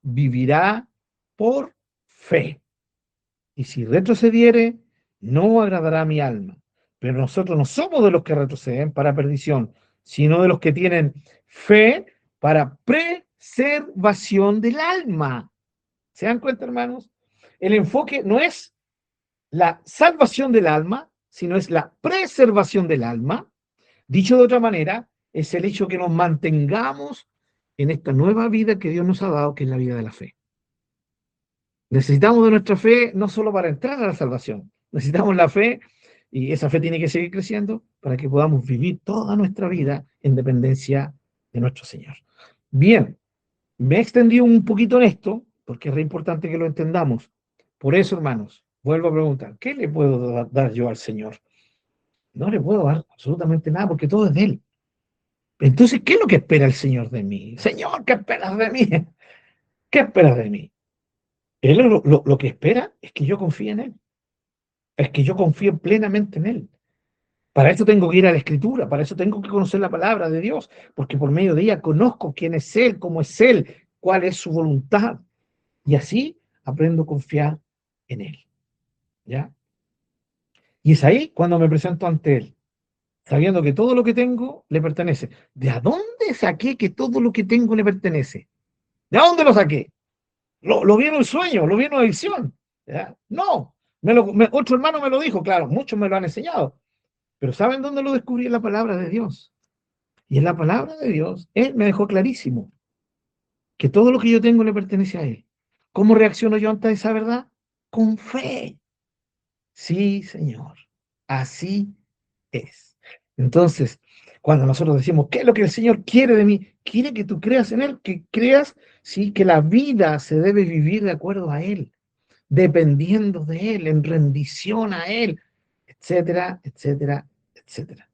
vivirá por fe. Y si retrocediere, no agradará a mi alma. Pero nosotros no somos de los que retroceden para perdición, sino de los que tienen fe para preservación del alma. ¿Se dan cuenta, hermanos? El enfoque no es la salvación del alma, sino es la preservación del alma. Dicho de otra manera, es el hecho que nos mantengamos en esta nueva vida que Dios nos ha dado, que es la vida de la fe. Necesitamos de nuestra fe no solo para entrar a la salvación, necesitamos la fe y esa fe tiene que seguir creciendo para que podamos vivir toda nuestra vida en dependencia de nuestro Señor. Bien, me he extendido un poquito en esto porque es re importante que lo entendamos. Por eso, hermanos, vuelvo a preguntar, ¿qué le puedo dar yo al Señor? No le puedo dar absolutamente nada porque todo es de Él. Entonces, ¿qué es lo que espera el Señor de mí? Señor, ¿qué esperas de mí? ¿Qué esperas de mí? Él lo que espera es que yo confíe en Él, es que yo confíe plenamente en Él. Para eso tengo que ir a la Escritura, para eso tengo que conocer la palabra de Dios, porque por medio de ella conozco quién es Él, cómo es Él, cuál es su voluntad. Y así aprendo a confiar en Él. ¿Ya? Y es ahí cuando me presento ante Él, sabiendo que todo lo que tengo le pertenece. ¿De dónde saqué que todo lo que tengo le pertenece? ¿De dónde lo saqué? ¿Lo vi en un sueño? ¿Lo vi en una visión? ¿Ya? No, Otro hermano me lo dijo, claro, muchos me lo han enseñado, pero ¿saben dónde lo descubrí? En la palabra de Dios. Y en la palabra de Dios, Él me dejó clarísimo que todo lo que yo tengo le pertenece a Él. ¿Cómo reacciono yo ante esa verdad? Con fe. Sí, Señor, así es. Entonces, cuando nosotros decimos, ¿qué es lo que el Señor quiere de mí? Quiere que tú creas en Él, que creas, sí, que la vida se debe vivir de acuerdo a Él, dependiendo de Él, en rendición a Él, etcétera, etcétera, etcétera.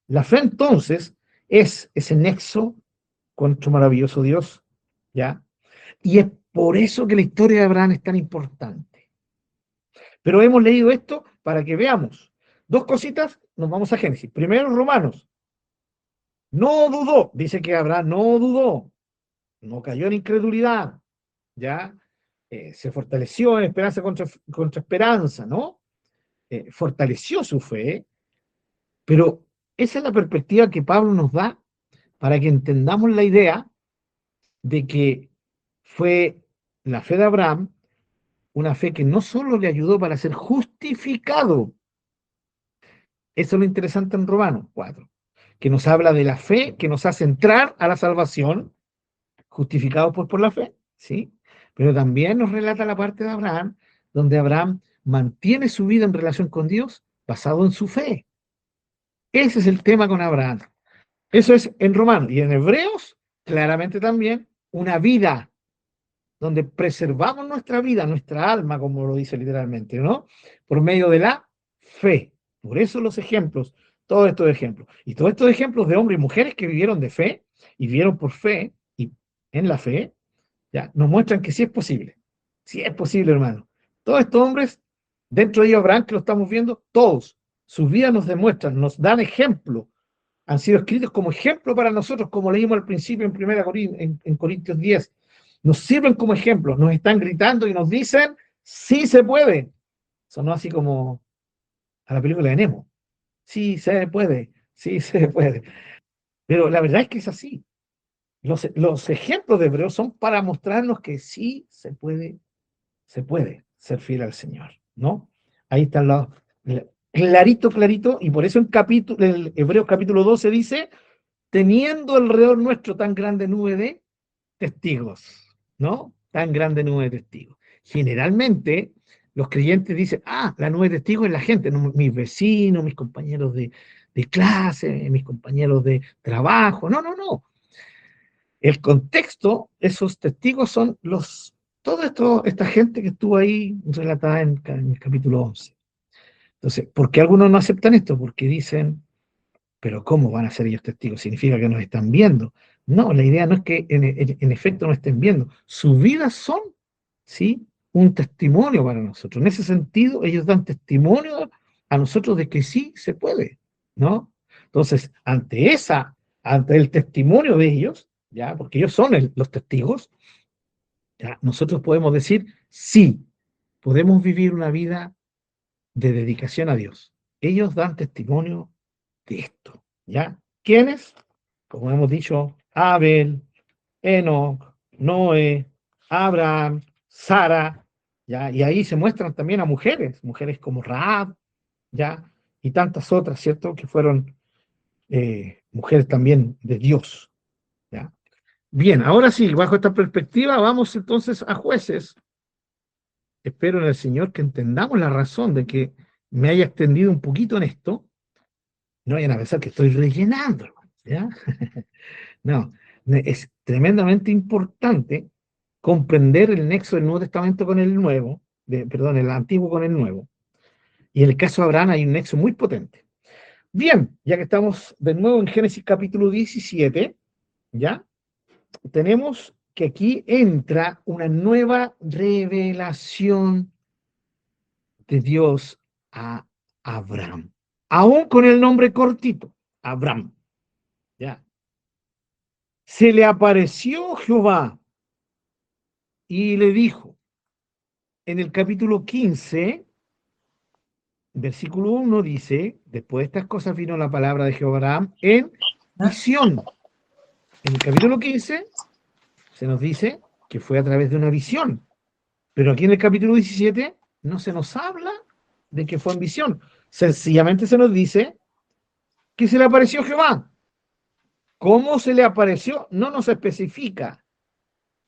La fe entonces es ese nexo con nuestro maravilloso Dios, ¿ya? Y es por eso que la historia de Abraham es tan importante. Pero hemos leído esto para que veamos dos cositas, nos vamos a Génesis. Primero, Romanos. No dudó, dice que Abraham no dudó, no cayó en incredulidad, ¿ya? Se fortaleció en esperanza contra esperanza, ¿no? Fortaleció su fe, pero esa es la perspectiva que Pablo nos da para que entendamos la idea de que fue la fe de Abraham una fe que no solo le ayudó para ser justificado, eso es lo interesante en Romanos 4, que nos habla de la fe que nos hace entrar a la salvación, justificados pues por la fe, ¿sí? Pero también nos relata la parte de Abraham, donde Abraham mantiene su vida en relación con Dios basado en su fe. Ese es el tema con Abraham. Eso es en Romanos y en Hebreos, claramente también, una vida donde preservamos nuestra vida, nuestra alma, como lo dice literalmente, ¿no? Por medio de la fe. Por eso los ejemplos, todos estos ejemplos. Y todos estos ejemplos de hombres y mujeres que vivieron de fe y vivieron por fe y en la fe, ya, nos muestran que sí es posible. Sí es posible, hermano. Todos estos hombres, dentro de ellos Abraham, que lo estamos viendo, todos, sus vidas nos demuestran, nos dan ejemplo, han sido escritos como ejemplo para nosotros, como leímos al principio en Corintios 10. Nos sirven como ejemplo, nos están gritando y nos dicen, sí se puede. Sonó así como a la película de Nemo. Sí se puede, sí se puede. Pero la verdad es que es así. Los ejemplos de Hebreos son para mostrarnos que sí se puede ser fiel al Señor, ¿no? Ahí está clarito, clarito, y por eso en Hebreos capítulo 12 dice, teniendo alrededor nuestro tan grande nube de testigos, ¿no? Tan grande nube de testigos. Generalmente los creyentes dicen, la nube de testigos es la gente, ¿no? Mis vecinos, mis compañeros de clase, mis compañeros de trabajo. No, no, no. El contexto, esos testigos son esta gente que estuvo ahí relatada en el capítulo 11. Entonces, ¿por qué algunos no aceptan esto? Porque dicen, pero ¿cómo van a ser ellos testigos? Significa que nos están viendo. No, la idea no es que en efecto nos estén viendo. Sus vidas son, ¿sí? Un testimonio para nosotros. En ese sentido, ellos dan testimonio a nosotros de que sí se puede, ¿no? Entonces, ante el testimonio de ellos, ¿ya? Porque ellos son los testigos, ¿ya? Nosotros podemos decir, sí, podemos vivir una vida de dedicación a Dios. Ellos dan testimonio de esto, ¿ya? ¿Quiénes? Como hemos dicho, Abel, Enoch, Noé, Abraham, Sara, ¿ya? Y ahí se muestran también a mujeres como Rahab, ¿ya? Y tantas otras, ¿cierto? Que fueron mujeres también de Dios, ¿ya? Bien, ahora sí, bajo esta perspectiva, vamos entonces a Jueces. Espero en el Señor que entendamos la razón de que me haya extendido un poquito en esto. No vayan a pensar que estoy rellenando, ¿ya? No, es tremendamente importante comprender el nexo del Nuevo Testamento con el Nuevo, perdón, el Antiguo con el Nuevo. Y en el caso de Abraham hay un nexo muy potente. Bien, ya que estamos de nuevo en Génesis capítulo 17, ¿ya? Tenemos que aquí entra una nueva revelación de Dios a Abraham. Aún con el nombre cortito, Abraham, ¿ya? Se le apareció Jehová y le dijo, en el capítulo 15, versículo 1 dice, después de estas cosas vino la palabra de Jehová a Abraham en visión. En el capítulo 15 se nos dice que fue a través de una visión, pero aquí en el capítulo 17 no se nos habla de que fue en visión. Sencillamente se nos dice que se le apareció Jehová. ¿Cómo se le apareció? No nos especifica,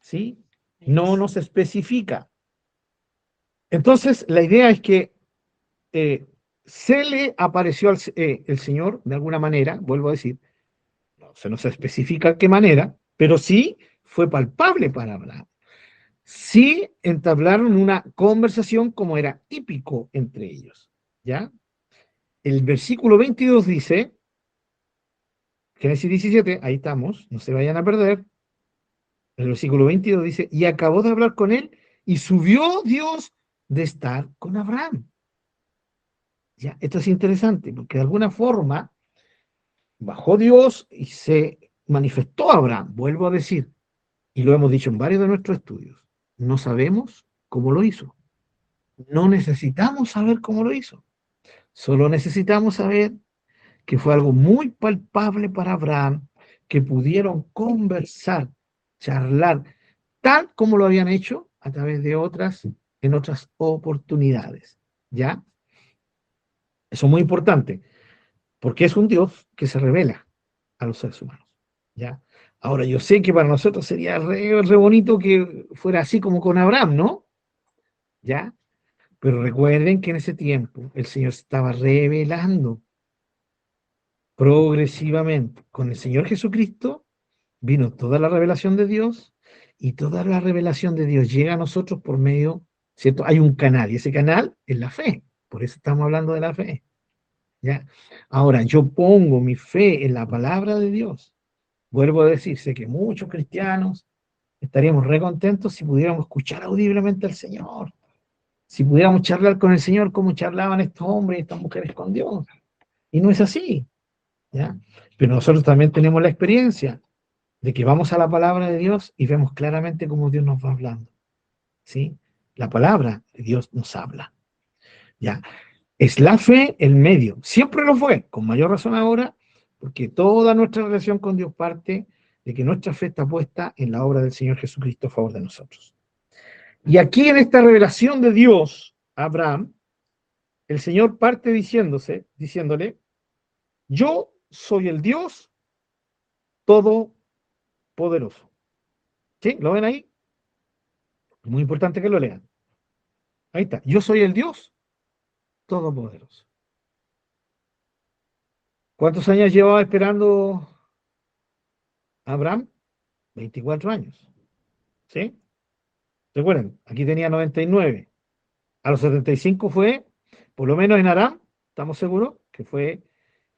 ¿sí? No nos especifica. Entonces, la idea es que se le apareció el Señor de alguna manera, vuelvo a decir, no se nos especifica qué manera, pero sí fue palpable para Abraham. Sí entablaron una conversación como era típico entre ellos, ¿ya? El versículo 22 dice, Génesis 17, ahí estamos, no se vayan a perder. El versículo 22 dice, y acabó de hablar con él y subió Dios de estar con Abraham. Ya, esto es interesante porque de alguna forma bajó Dios y se manifestó a Abraham, vuelvo a decir, y lo hemos dicho en varios de nuestros estudios, no sabemos cómo lo hizo. No necesitamos saber cómo lo hizo. Solo necesitamos saber que fue algo muy palpable para Abraham, que pudieron conversar, charlar, tal como lo habían hecho a través de en otras oportunidades. ¿Ya? Eso es muy importante, porque es un Dios que se revela a los seres humanos. ¿Ya? Ahora, yo sé que para nosotros sería re bonito que fuera así como con Abraham, ¿no? ¿Ya? Pero recuerden que en ese tiempo el Señor se estaba revelando progresivamente. Con el Señor Jesucristo vino toda la revelación de Dios y toda la revelación de Dios llega a nosotros por medio, ¿cierto? Hay un canal y ese canal es la fe. Por eso estamos hablando de la fe. ¿Ya? Ahora, yo pongo mi fe en la palabra de Dios. Vuelvo a decir, sé que muchos cristianos estaríamos re contentos si pudiéramos escuchar audiblemente al Señor, si pudiéramos charlar con el Señor como charlaban estos hombres y estas mujeres con Dios. Y no es así, ¿ya? Pero nosotros también tenemos la experiencia de que vamos a la palabra de Dios y vemos claramente cómo Dios nos va hablando, ¿sí? La palabra de Dios nos habla, ¿ya? Es la fe el medio, siempre lo fue, con mayor razón ahora, porque toda nuestra relación con Dios parte de que nuestra fe está puesta en la obra del Señor Jesucristo a favor de nosotros. Y aquí en esta revelación de Dios a Abraham, el Señor parte diciéndole, yo soy el Dios todopoderoso. ¿Sí? ¿Lo ven ahí? Es muy importante que lo lean. Ahí está. Yo soy el Dios todopoderoso. ¿Cuántos años llevaba esperando Abraham? 24 años. ¿Sí? Recuerden, aquí tenía 99. A los 75 fue, por lo menos en Aram, estamos seguros, que fue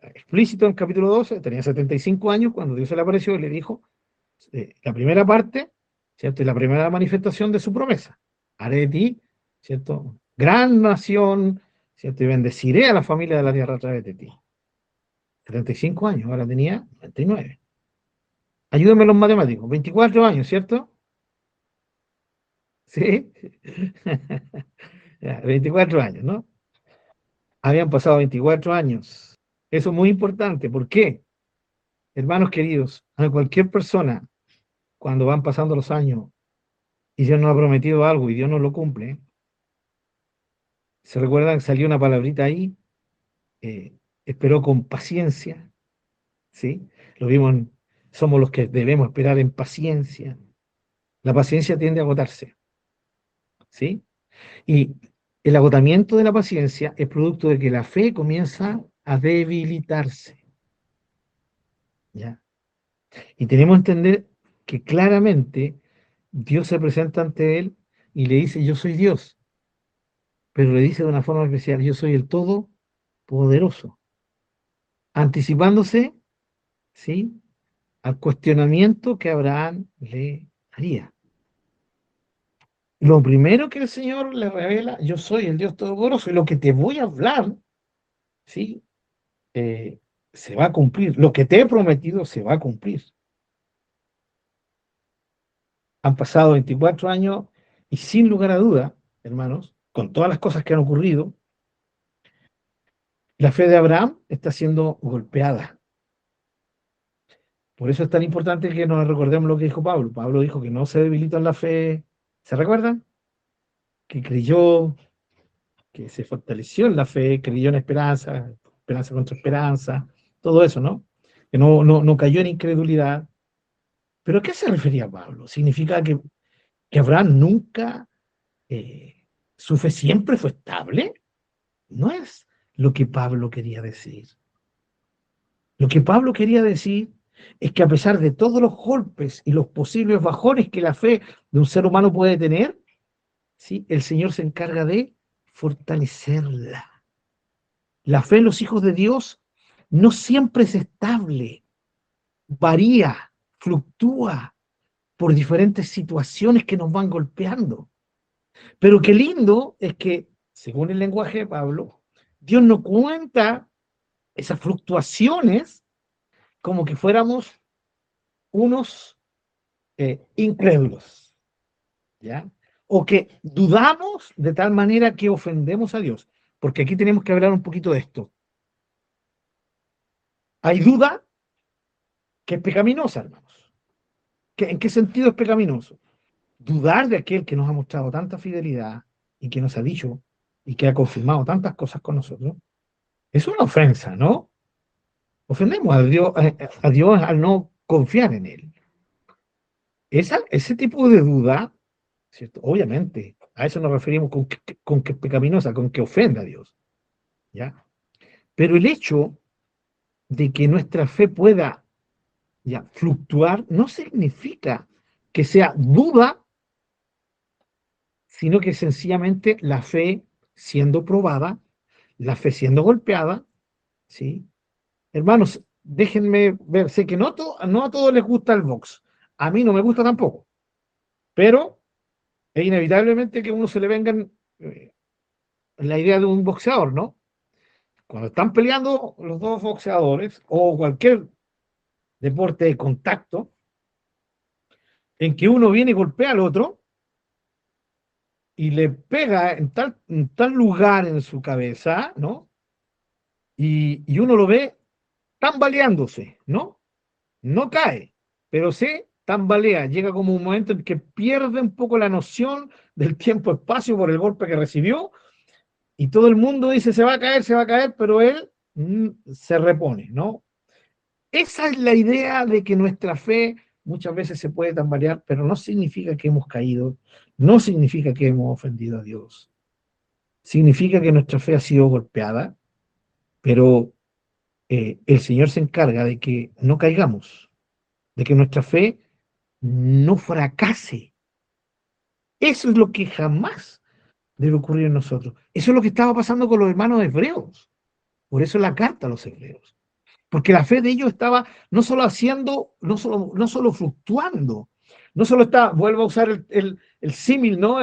explícito en capítulo 12, tenía 75 años cuando Dios se le apareció y le dijo la primera parte, ¿cierto? Y la primera manifestación de su promesa. Haré de ti, ¿cierto? Gran nación, ¿cierto? Y bendeciré a la familia de la tierra a través de ti. 75 años, ahora tenía 99. Ayúdenme los matemáticos, 24 años, ¿cierto? Sí. 24 años, ¿no? Habían pasado 24 años. Eso es muy importante. ¿Por qué? Hermanos queridos, a cualquier persona, cuando van pasando los años y Dios nos ha prometido algo y Dios no lo cumple, se recuerdan que salió una palabrita ahí, eh, esperó con paciencia, ¿sí? Lo vimos, somos los que debemos esperar en paciencia. La paciencia tiende a agotarse, ¿sí? Y el agotamiento de la paciencia es producto de que la fe comienza a debilitarse, ¿ya? Y tenemos que entender que claramente Dios se presenta ante él y le dice, yo soy Dios, pero le dice de una forma especial, yo soy el Todopoderoso, anticipándose, ¿sí?, al cuestionamiento que Abraham le haría. Lo primero que el Señor le revela, yo soy el Dios Todopoderoso, y lo que te voy a hablar, ¿sí?, eh, se va a cumplir. Lo que te he prometido se va a cumplir. Han pasado 24 años y sin lugar a duda, hermanos, con todas las cosas que han ocurrido, la fe de Abraham está siendo golpeada. Por eso es tan importante que nos recordemos lo que dijo Pablo. Pablo dijo que no se debilitó en la fe. ¿Se recuerdan? Que creyó, que se fortaleció en la fe, creyó en esperanza, esperanza contra esperanza, todo eso, ¿no? Que no cayó en incredulidad. ¿Pero a qué se refería Pablo? ¿Significa que Abraham nunca, su fe siempre fue estable? No es lo que Pablo quería decir. Lo que Pablo quería decir es que a pesar de todos los golpes y los posibles bajones que la fe de un ser humano puede tener, ¿sí?, el Señor se encarga de fortalecerla. La fe en los hijos de Dios no siempre es estable, varía, fluctúa por diferentes situaciones que nos van golpeando. Pero qué lindo es que, según el lenguaje de Pablo, Dios no cuenta esas fluctuaciones como que fuéramos unos incrédulos, ¿ya? O que dudamos de tal manera que ofendemos a Dios. Porque aquí tenemos que hablar un poquito de esto. Hay duda que es pecaminosa, hermanos. ¿En qué sentido es pecaminoso? Dudar de aquel que nos ha mostrado tanta fidelidad y que nos ha dicho y que ha confirmado tantas cosas con nosotros, es una ofensa, ¿no? Ofendemos a Dios al no confiar en Él. Ese tipo de duda, ¿cierto? Obviamente, a eso nos referimos con que es pecaminosa, con que ofenda a Dios, ¿ya? Pero el hecho de que nuestra fe pueda ya fluctuar no significa que sea duda, sino que sencillamente la fe siendo probada, la fe siendo golpeada, ¿sí? Hermanos, déjenme ver, sé que no a todos les gusta el box, a mí no me gusta tampoco, pero es inevitablemente que a uno se le vengan la idea de un boxeador, ¿no? Cuando están peleando los dos boxeadores o cualquier deporte de contacto, en que uno viene y golpea al otro y le pega en tal lugar en su cabeza, ¿no? Y uno lo ve tambaleándose, ¿no? No cae, pero se tambalea. Llega como un momento en que pierde un poco la noción del tiempo-espacio por el golpe que recibió y todo el mundo dice se va a caer, pero él se repone, ¿no? Esa es la idea de que nuestra fe muchas veces se puede tambalear, pero no significa que hemos caído, no significa que hemos ofendido a Dios. Significa que nuestra fe ha sido golpeada, pero el Señor se encarga de que no caigamos, de que nuestra fe no fracase. Eso es lo que jamás debe ocurrir en nosotros. Eso es lo que estaba pasando con los hermanos hebreos. Por eso la carta a los hebreos. Porque la fe de ellos estaba no solo haciendo, no solo fluctuando, no solo estaba, vuelvo a usar el símil, ¿no?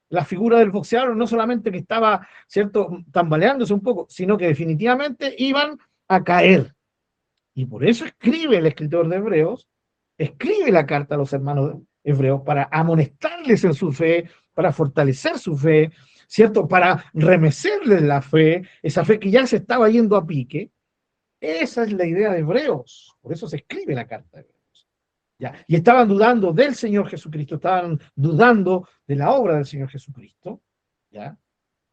La figura del boxeador, no solamente que estaba, ¿cierto?, tambaleándose un poco, sino que definitivamente iban a caer. Y por eso escribe el escritor de Hebreos, escribe la carta a los hermanos hebreos para amonestarles en su fe, para fortalecer su fe, ¿cierto? Para remecerles la fe, esa fe que ya se estaba yendo a pique. Esa es la idea de Hebreos, por eso se escribe la carta de Hebreos. ¿Ya? Y estaban dudando del Señor Jesucristo, estaban dudando de la obra del Señor Jesucristo. ¿Ya?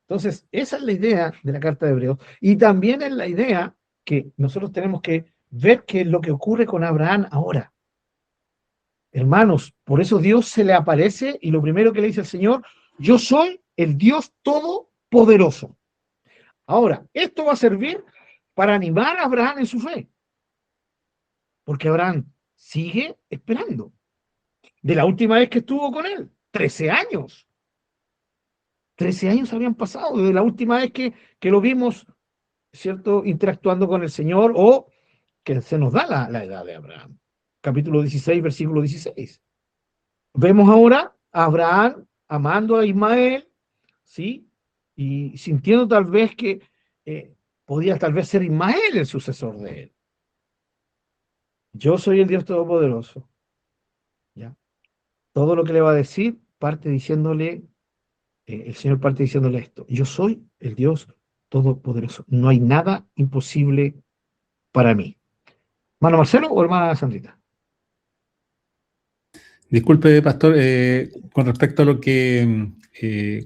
Entonces, esa es la idea de la carta de Hebreos. Y también es la idea que nosotros tenemos que ver qué es lo que ocurre con Abraham ahora. Hermanos, por eso Dios se le aparece y lo primero que le dice al Señor, yo soy el Dios todopoderoso. Ahora, esto va a servir para animar a Abraham en su fe, porque Abraham sigue esperando. De la última vez que estuvo con él, 13 años. 13 años habían pasado desde la última vez que lo vimos, ¿cierto?, interactuando con el Señor, o que se nos da la edad de Abraham. Capítulo 16, versículo 16. Vemos ahora a Abraham amando a Ismael, ¿sí? Y sintiendo tal vez que podía tal vez ser Ismael el sucesor de él. Yo soy el Dios Todopoderoso. ¿Ya? Todo lo que le va a decir parte diciéndole, el Señor parte diciéndole esto. Yo soy el Dios Todopoderoso. No hay nada imposible para mí. ¿Hermano Marcelo o hermana Sandrita? Disculpe, pastor, con respecto a lo que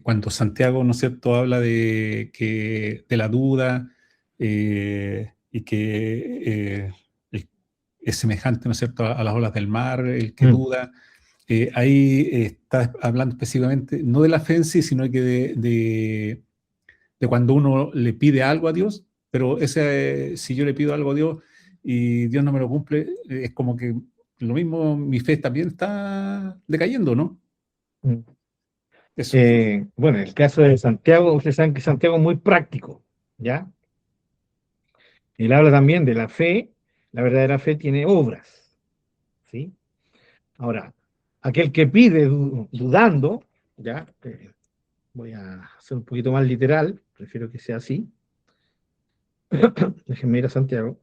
cuando Santiago, ¿no es cierto?, habla de la duda y que es semejante, ¿no es cierto?, a las olas del mar, el que duda. Ahí está hablando específicamente, no de la fe en sí, sino que de cuando uno le pide algo a Dios, pero si yo le pido algo a Dios y Dios no me lo cumple, es como que lo mismo, mi fe también está decayendo, ¿no? Mm. Eso. Bueno, en el caso de Santiago, ustedes saben que Santiago es muy práctico, ¿ya? Él habla también de la fe, la verdadera fe tiene obras, ¿sí? Ahora, aquel que pide dudando, ¿ya? Voy a ser un poquito más literal, prefiero que sea así. Déjenme ir a Santiago.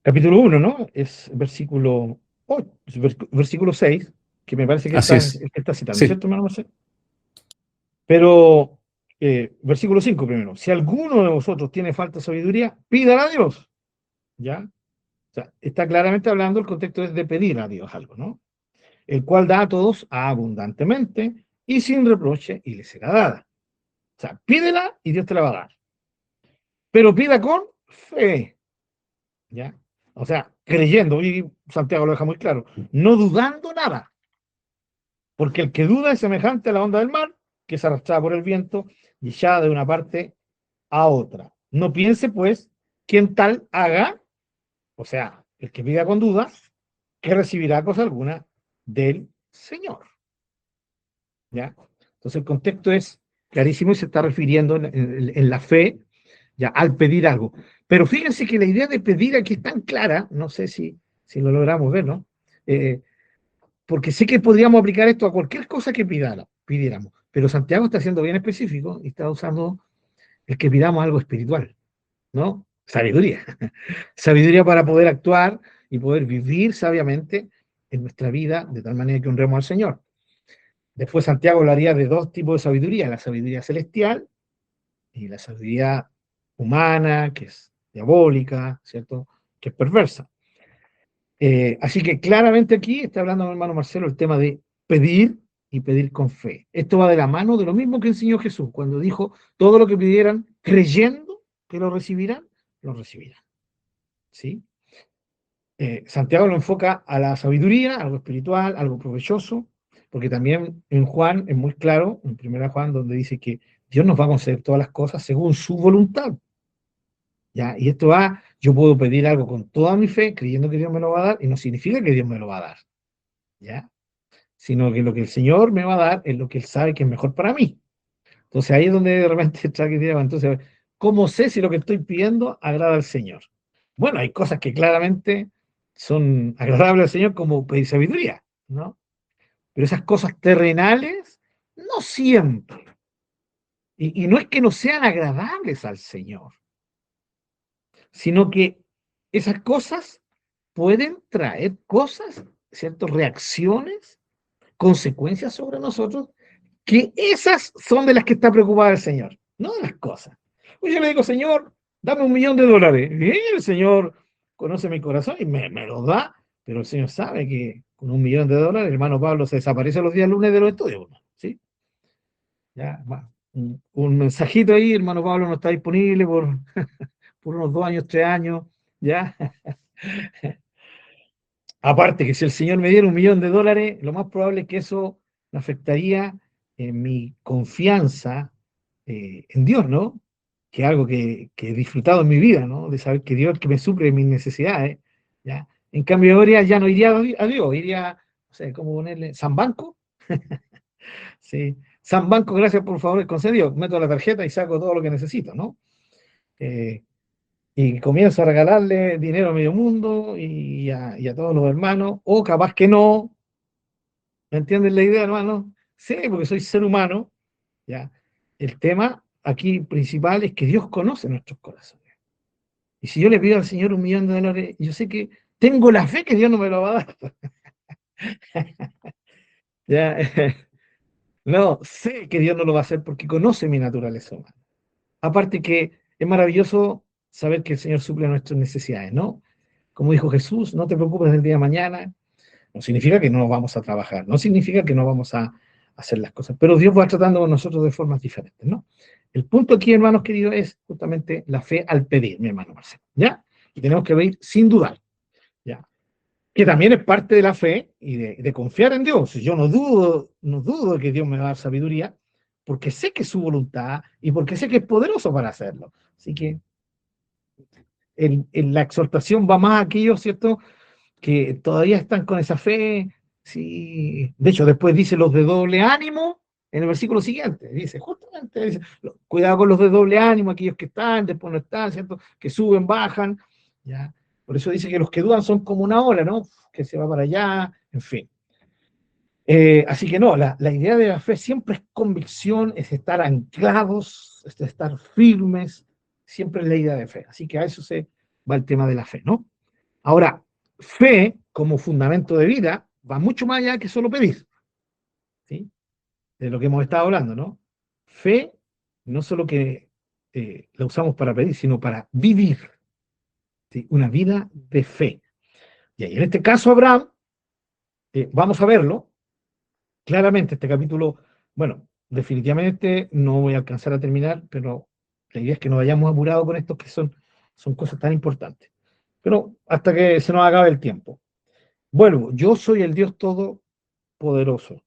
Capítulo 1, ¿no? Es versículo 8, versículo 6, que me parece que Así está, es. el que está citando, Sí. ¿cierto, hermano Marcelo? Pero, versículo 5 primero. Si alguno de vosotros tiene falta de sabiduría, pídala a Dios, ¿ya? O sea, está claramente hablando, el contexto es de pedir a Dios algo, ¿no? El cual da a todos abundantemente y sin reproche y le será dada. O sea, pídela y Dios te la va a dar. Pero pida con fe, ¿ya? O sea, creyendo, y Santiago lo deja muy claro, no dudando nada, porque el que duda es semejante a la onda del mar, que es arrastrada por el viento y echada de una parte a otra. No piense, pues, quien tal haga, o sea, el que pida con duda, que recibirá cosa alguna del Señor. ¿Ya? Entonces el contexto es clarísimo y se está refiriendo en la fe, ya, al pedir algo. Pero fíjense que la idea de pedir aquí es tan clara, no sé si lo logramos ver, ¿no? Porque sé que podríamos aplicar esto a cualquier cosa que pidiéramos, pero Santiago está siendo bien específico y está usando el que pidamos algo espiritual, ¿no? Sabiduría. Sabiduría para poder actuar y poder vivir sabiamente en nuestra vida de tal manera que honremos al Señor. Después Santiago hablaría de dos tipos de sabiduría, la sabiduría celestial y la sabiduría humana, que es diabólica, ¿cierto? Que es perversa. Así que claramente aquí está hablando mi hermano Marcelo el tema de pedir y pedir con fe. Esto va de la mano de lo mismo que enseñó Jesús cuando dijo, todo lo que pidieran creyendo que lo recibirán. ¿Sí? Santiago lo enfoca a la sabiduría, algo espiritual, algo provechoso, porque también en Juan es muy claro, en 1 Juan, donde dice que Dios nos va a conceder todas las cosas según su voluntad. ¿Ya? Y esto va, yo puedo pedir algo con toda mi fe, creyendo que Dios me lo va a dar, y no significa que Dios me lo va a dar, ¿ya? Sino que lo que el Señor me va a dar es lo que Él sabe que es mejor para mí. Entonces ahí es donde de repente está que tiene, entonces, ¿cómo sé si lo que estoy pidiendo agrada al Señor? Bueno, hay cosas que claramente son agradables al Señor, como pedir sabiduría, ¿no? Pero esas cosas terrenales, no siempre. Y no es que no sean agradables al Señor, sino que esas cosas pueden traer cosas, ciertas reacciones, consecuencias sobre nosotros, que esas son de las que está preocupado el Señor, no de las cosas. Pues yo le digo, Señor, dame $1.000.000. Y el Señor conoce mi corazón y me lo da, pero el Señor sabe que con $1.000.000 el hermano Pablo se desaparece los días lunes de los estudios, ¿sí? Ya, un mensajito ahí, hermano Pablo no está disponible por unos 2 años, 3 años, ¿ya? Aparte que si el Señor me diera $1.000.000, lo más probable es que eso me afectaría en mi confianza en Dios, ¿no? Que es algo que he disfrutado en mi vida, ¿no? De saber que Dios es el que me suple mis necesidades, ¿ya? En cambio, ahora ya no iría a Dios, iría, no sé, ¿cómo ponerle? ¿San Banco? Sí. San Banco, gracias por favor, el concedido. Meto la tarjeta y saco todo lo que necesito, ¿no? Eh, y comienzo a regalarle dinero a medio mundo y a todos los hermanos, o capaz que no, ¿me entienden la idea, hermano? Sí, porque soy ser humano, ¿ya? El tema aquí principal es que Dios conoce nuestros corazones. Y si yo le pido al Señor $1.000.000, yo sé que tengo la fe que Dios no me lo va a dar. ¿Ya? No, sé que Dios no lo va a hacer porque conoce mi naturaleza humana. Aparte que es maravilloso saber que el Señor suple nuestras necesidades, ¿no? Como dijo Jesús, no te preocupes del día de mañana. No significa que no vamos a trabajar, no significa que no vamos a hacer las cosas. Pero Dios va tratando con nosotros de formas diferentes, ¿no? El punto aquí, hermanos queridos, es justamente la fe al pedir, mi hermano Marcelo, ¿ya? Y tenemos que pedir sin dudar, ¿ya? Que también es parte de la fe y de confiar en Dios. Yo no dudo de que Dios me va a dar sabiduría, porque sé que es su voluntad y porque sé que es poderoso para hacerlo. Así que la exhortación va más a aquellos, ¿cierto?, que todavía están con esa fe. Sí. De hecho, después dice los de doble ánimo en el versículo siguiente. Dice, justamente, dice, cuidado con los de doble ánimo, aquellos que están, después no están, ¿cierto? Que suben, bajan. ¿Ya? Por eso dice que los que dudan son como una ola, ¿no? Que se va para allá, en fin. Así que no, la idea de la fe siempre es convicción, es estar anclados, es estar firmes, siempre es la idea de fe. Así que a eso se va el tema de la fe, ¿no? Ahora, fe como fundamento de vida va mucho más allá que solo pedir, ¿sí? De lo que hemos estado hablando, ¿no? Fe no solo que la usamos para pedir, sino para vivir, ¿sí? Una vida de fe. Y ahí, en este caso, Abraham, vamos a verlo claramente, este capítulo, bueno, definitivamente no voy a alcanzar a terminar, pero la idea es que nos vayamos apurados con estos que son cosas tan importantes. Pero hasta que se nos acabe el tiempo. Vuelvo, yo soy el Dios Todopoderoso.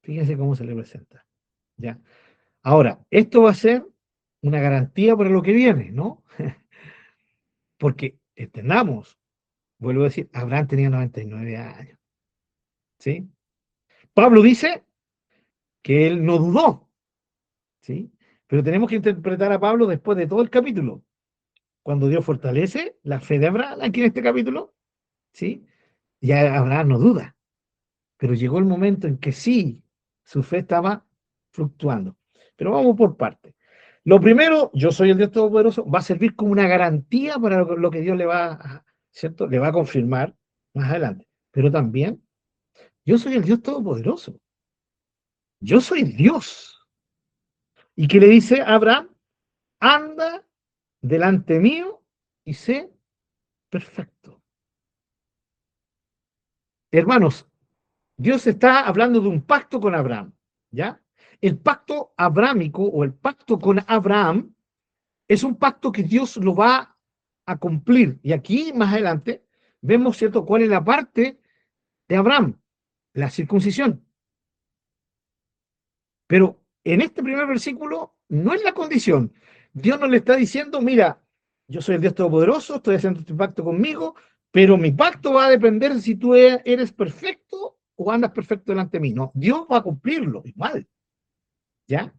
Fíjense cómo se le presenta. ¿Ya? Ahora, esto va a ser una garantía para lo que viene, ¿no? Porque entendamos, vuelvo a decir, Abraham tenía 99 años. ¿Sí? Pablo dice que él no dudó. ¿Sí? Pero tenemos que interpretar a Pablo después de todo el capítulo. Cuando Dios fortalece la fe de Abraham aquí en este capítulo, ¿sí? Ya Abraham no duda. Pero llegó el momento en que sí, su fe estaba fluctuando. Pero vamos por partes. Lo primero, yo soy el Dios Todopoderoso, va a servir como una garantía para lo que Dios le va ¿cierto? Le va a confirmar más adelante. Pero también, yo soy el Dios Todopoderoso. Yo soy Dios. ¿Y qué le dice a Abraham? Anda delante mío y sé perfecto. Hermanos, Dios está hablando de un pacto con Abraham, ¿ya? El pacto abrámico o el pacto con Abraham es un pacto que Dios lo va a cumplir. Y aquí más adelante vemos, ¿cierto?, cuál es la parte de Abraham, la circuncisión. Pero en este primer versículo no es la condición. Dios no le está diciendo, mira, yo soy el Dios Todopoderoso, estoy haciendo este pacto conmigo, pero mi pacto va a depender de si tú eres perfecto o andas perfecto delante de mí. No, Dios va a cumplirlo igual, ¿ya?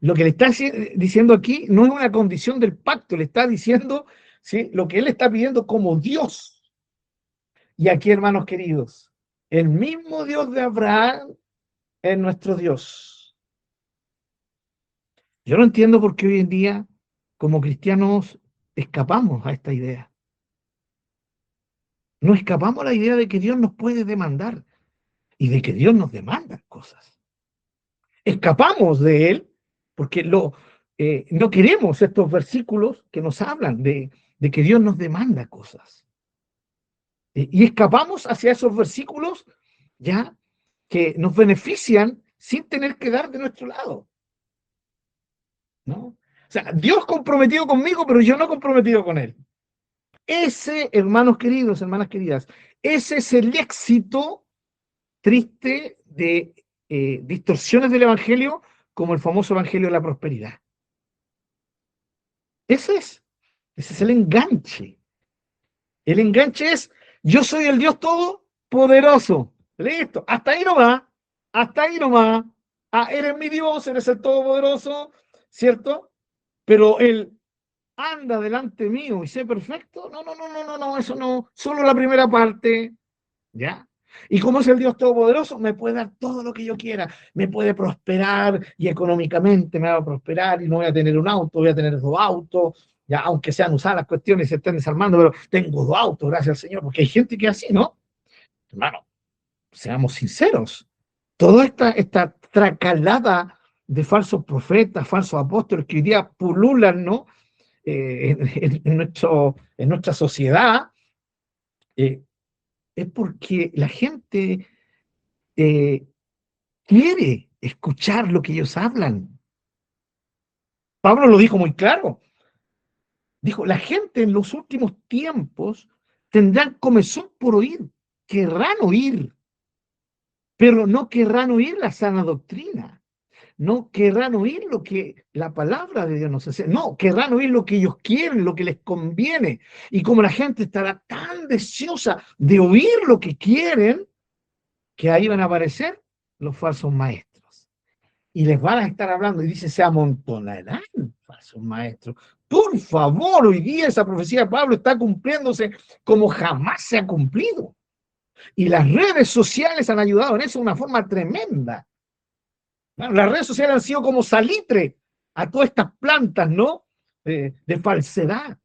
Lo que le está diciendo aquí no es una condición del pacto, le está diciendo, ¿sí?, lo que él está pidiendo como Dios. Y aquí, hermanos queridos, el mismo Dios de Abraham es nuestro Dios. Yo no entiendo por qué hoy en día, como cristianos, escapamos a esta idea. No escapamos a la idea de que Dios nos puede demandar y de que Dios nos demanda cosas. Escapamos de Él porque no queremos estos versículos que nos hablan de que Dios nos demanda cosas. Y escapamos hacia esos versículos ya que nos benefician sin tener que dar de nuestro lado, ¿no? O sea, Dios comprometido conmigo, pero yo no comprometido con Él. Ese, hermanos queridos, hermanas queridas, ese es el éxito triste de distorsiones del Evangelio, como el famoso Evangelio de la prosperidad. Ese es el enganche. El enganche es, yo soy el Dios Todopoderoso. Listo, hasta ahí nomás, hasta ahí nomás. Ah, eres mi Dios, eres el Todopoderoso, ¿cierto? Pero el anda delante mío y sé perfecto, no, eso no, solo la primera parte, ¿ya? Y como es el Dios Todopoderoso, me puede dar todo lo que yo quiera, me puede prosperar y económicamente me va a prosperar y no voy a tener un auto, voy a tener dos autos, ya, aunque sean usadas las cuestiones y se estén desarmando, pero tengo dos autos, gracias al Señor, porque hay gente que es así, ¿no? Hermano, seamos sinceros, toda esta tracalada de falsos profetas, falsos apóstoles que hoy día pululan, ¿no? En nuestra sociedad, es porque la gente quiere escuchar lo que ellos hablan. Pablo lo dijo muy claro. Dijo, la gente en los últimos tiempos tendrán comezón por oír, querrán oír, pero no querrán oír la sana doctrina. No querrán oír lo que la palabra de Dios nos enseña. No, querrán oír lo que ellos quieren, lo que les conviene. Y como la gente estará tan deseosa de oír lo que quieren, que ahí van a aparecer los falsos maestros. Y les van a estar hablando, y dice, se amontonarán falsos maestros. Por favor, hoy día esa profecía de Pablo está cumpliéndose como jamás se ha cumplido. Y las redes sociales han ayudado en eso de una forma tremenda. Bueno, las redes sociales han sido como salitre a todas estas plantas, ¿no? De falsedad.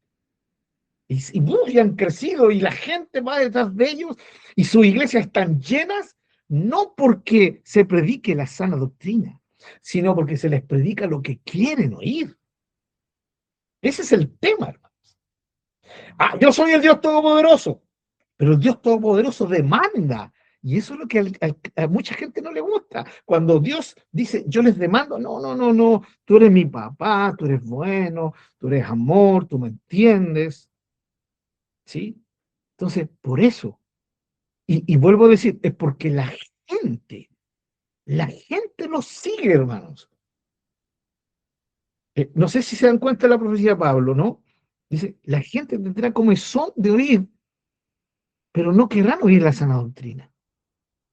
Y han crecido y la gente va detrás de ellos y sus iglesias están llenas, no porque se predique la sana doctrina, sino porque se les predica lo que quieren oír. Ese es el tema, hermanos. Ah, yo soy el Dios Todopoderoso, pero el Dios Todopoderoso demanda. Y eso es lo que a mucha gente no le gusta. Cuando Dios dice, yo les demando, no, no, no, no, tú eres mi papá, tú eres bueno, tú eres amor, tú me entiendes. ¿Sí? Entonces, por eso, y vuelvo a decir, es porque la gente los sigue, hermanos. No sé si se dan cuenta de la profecía de Pablo, ¿no? Dice, la gente tendrá comezón de oír, pero no querrán oír la sana doctrina.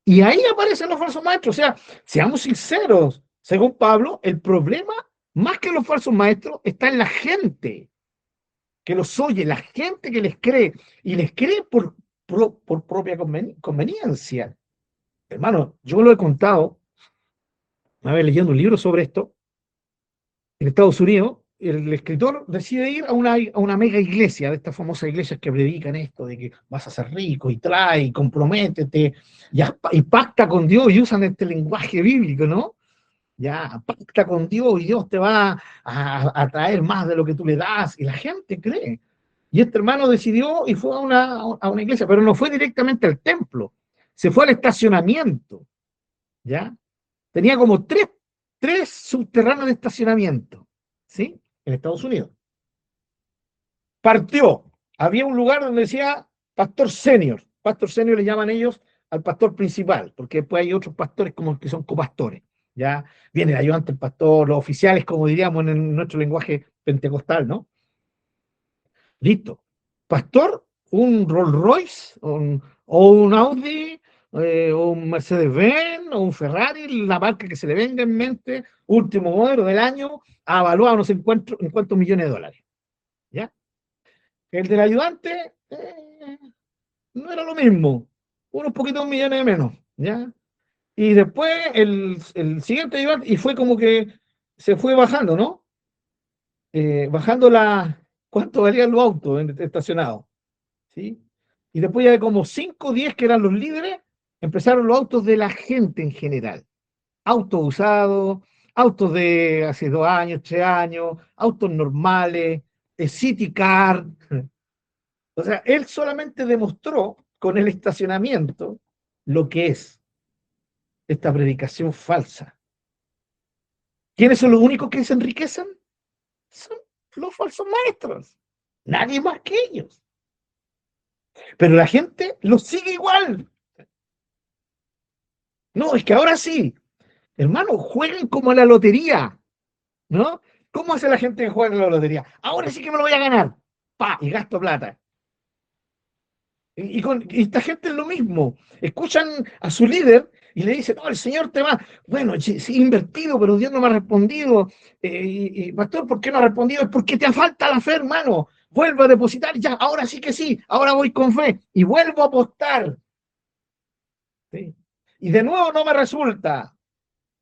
Y ahí aparecen los falsos maestros. O sea, seamos sinceros, según Pablo, el problema, más que los falsos maestros, está en la gente que los oye, la gente que les cree, y les cree por propia conveniencia. Hermano, yo lo he contado, una vez leyendo un libro sobre esto, en Estados Unidos, el escritor decide ir a una mega iglesia, de estas famosas iglesias que predican esto, de que vas a ser rico y trae, y comprométete, y pacta con Dios, y usan este lenguaje bíblico, ¿no? Ya, pacta con Dios y Dios te va a traer más de lo que tú le das, y la gente cree. Y este hermano decidió y fue a una iglesia, pero no fue directamente al templo, se fue al estacionamiento, ¿ya? Tenía como tres subterráneos de estacionamiento, ¿sí? En Estados Unidos. Partió. Había un lugar donde decía pastor senior. Pastor senior le llaman ellos al pastor principal, porque después hay otros pastores como que son copastores. Ya viene el ayudante, el pastor, los oficiales, como diríamos en nuestro lenguaje pentecostal, ¿no? Listo. Pastor, un Rolls Royce, o un Audi, o un Mercedes-Benz, o un Ferrari, la marca que se le venga en mente, último modelo del año, avaluado no sé en cuántos millones de dólares. ¿Ya? El del ayudante no era lo mismo, unos poquitos millones de menos. ¿Ya? Y después el siguiente ayudante, y fue como que se fue bajando, ¿no? Bajando cuánto valían los autos estacionados. ¿Sí? Y después ya de como 5 o 10 que eran los líderes, empezaron los autos de la gente en general. Autos usados, autos de hace 2 años, 3 años, autos normales, City Car. O sea, él solamente demostró con el estacionamiento lo que es esta predicación falsa. ¿Quiénes son los únicos que se enriquecen? Son los falsos maestros. Nadie más que ellos. Pero la gente los sigue igual. No, es que ahora sí, hermano, jueguen como a la lotería, ¿no? ¿Cómo hace la gente que juega a la lotería? Ahora sí que me lo voy a ganar. Pa, y gasto plata. Y esta gente es lo mismo. Escuchan a su líder y le dicen, no, el Señor te va. Bueno, sí, he invertido, pero Dios no me ha respondido. Pastor, ¿por qué no ha respondido? Es porque te falta la fe, hermano. Vuelvo a depositar, ya, ahora sí que sí, ahora voy con fe y vuelvo a apostar. ¿Sí? Y de nuevo no me resulta.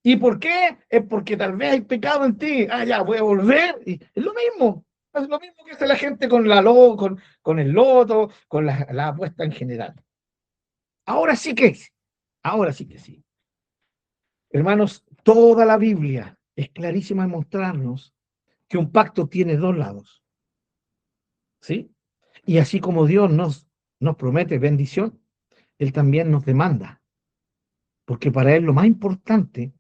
¿Y por qué? Es porque tal vez hay pecado en ti. Ah, ya, voy a volver. Y es lo mismo. Es lo mismo que hace la gente con el loto, con la apuesta en general. Ahora sí que sí. Ahora sí que sí. Hermanos, toda la Biblia es clarísima en mostrarnos que un pacto tiene dos lados. ¿Sí? Y así como Dios nos promete bendición, Él también nos demanda. porque para Él lo más importante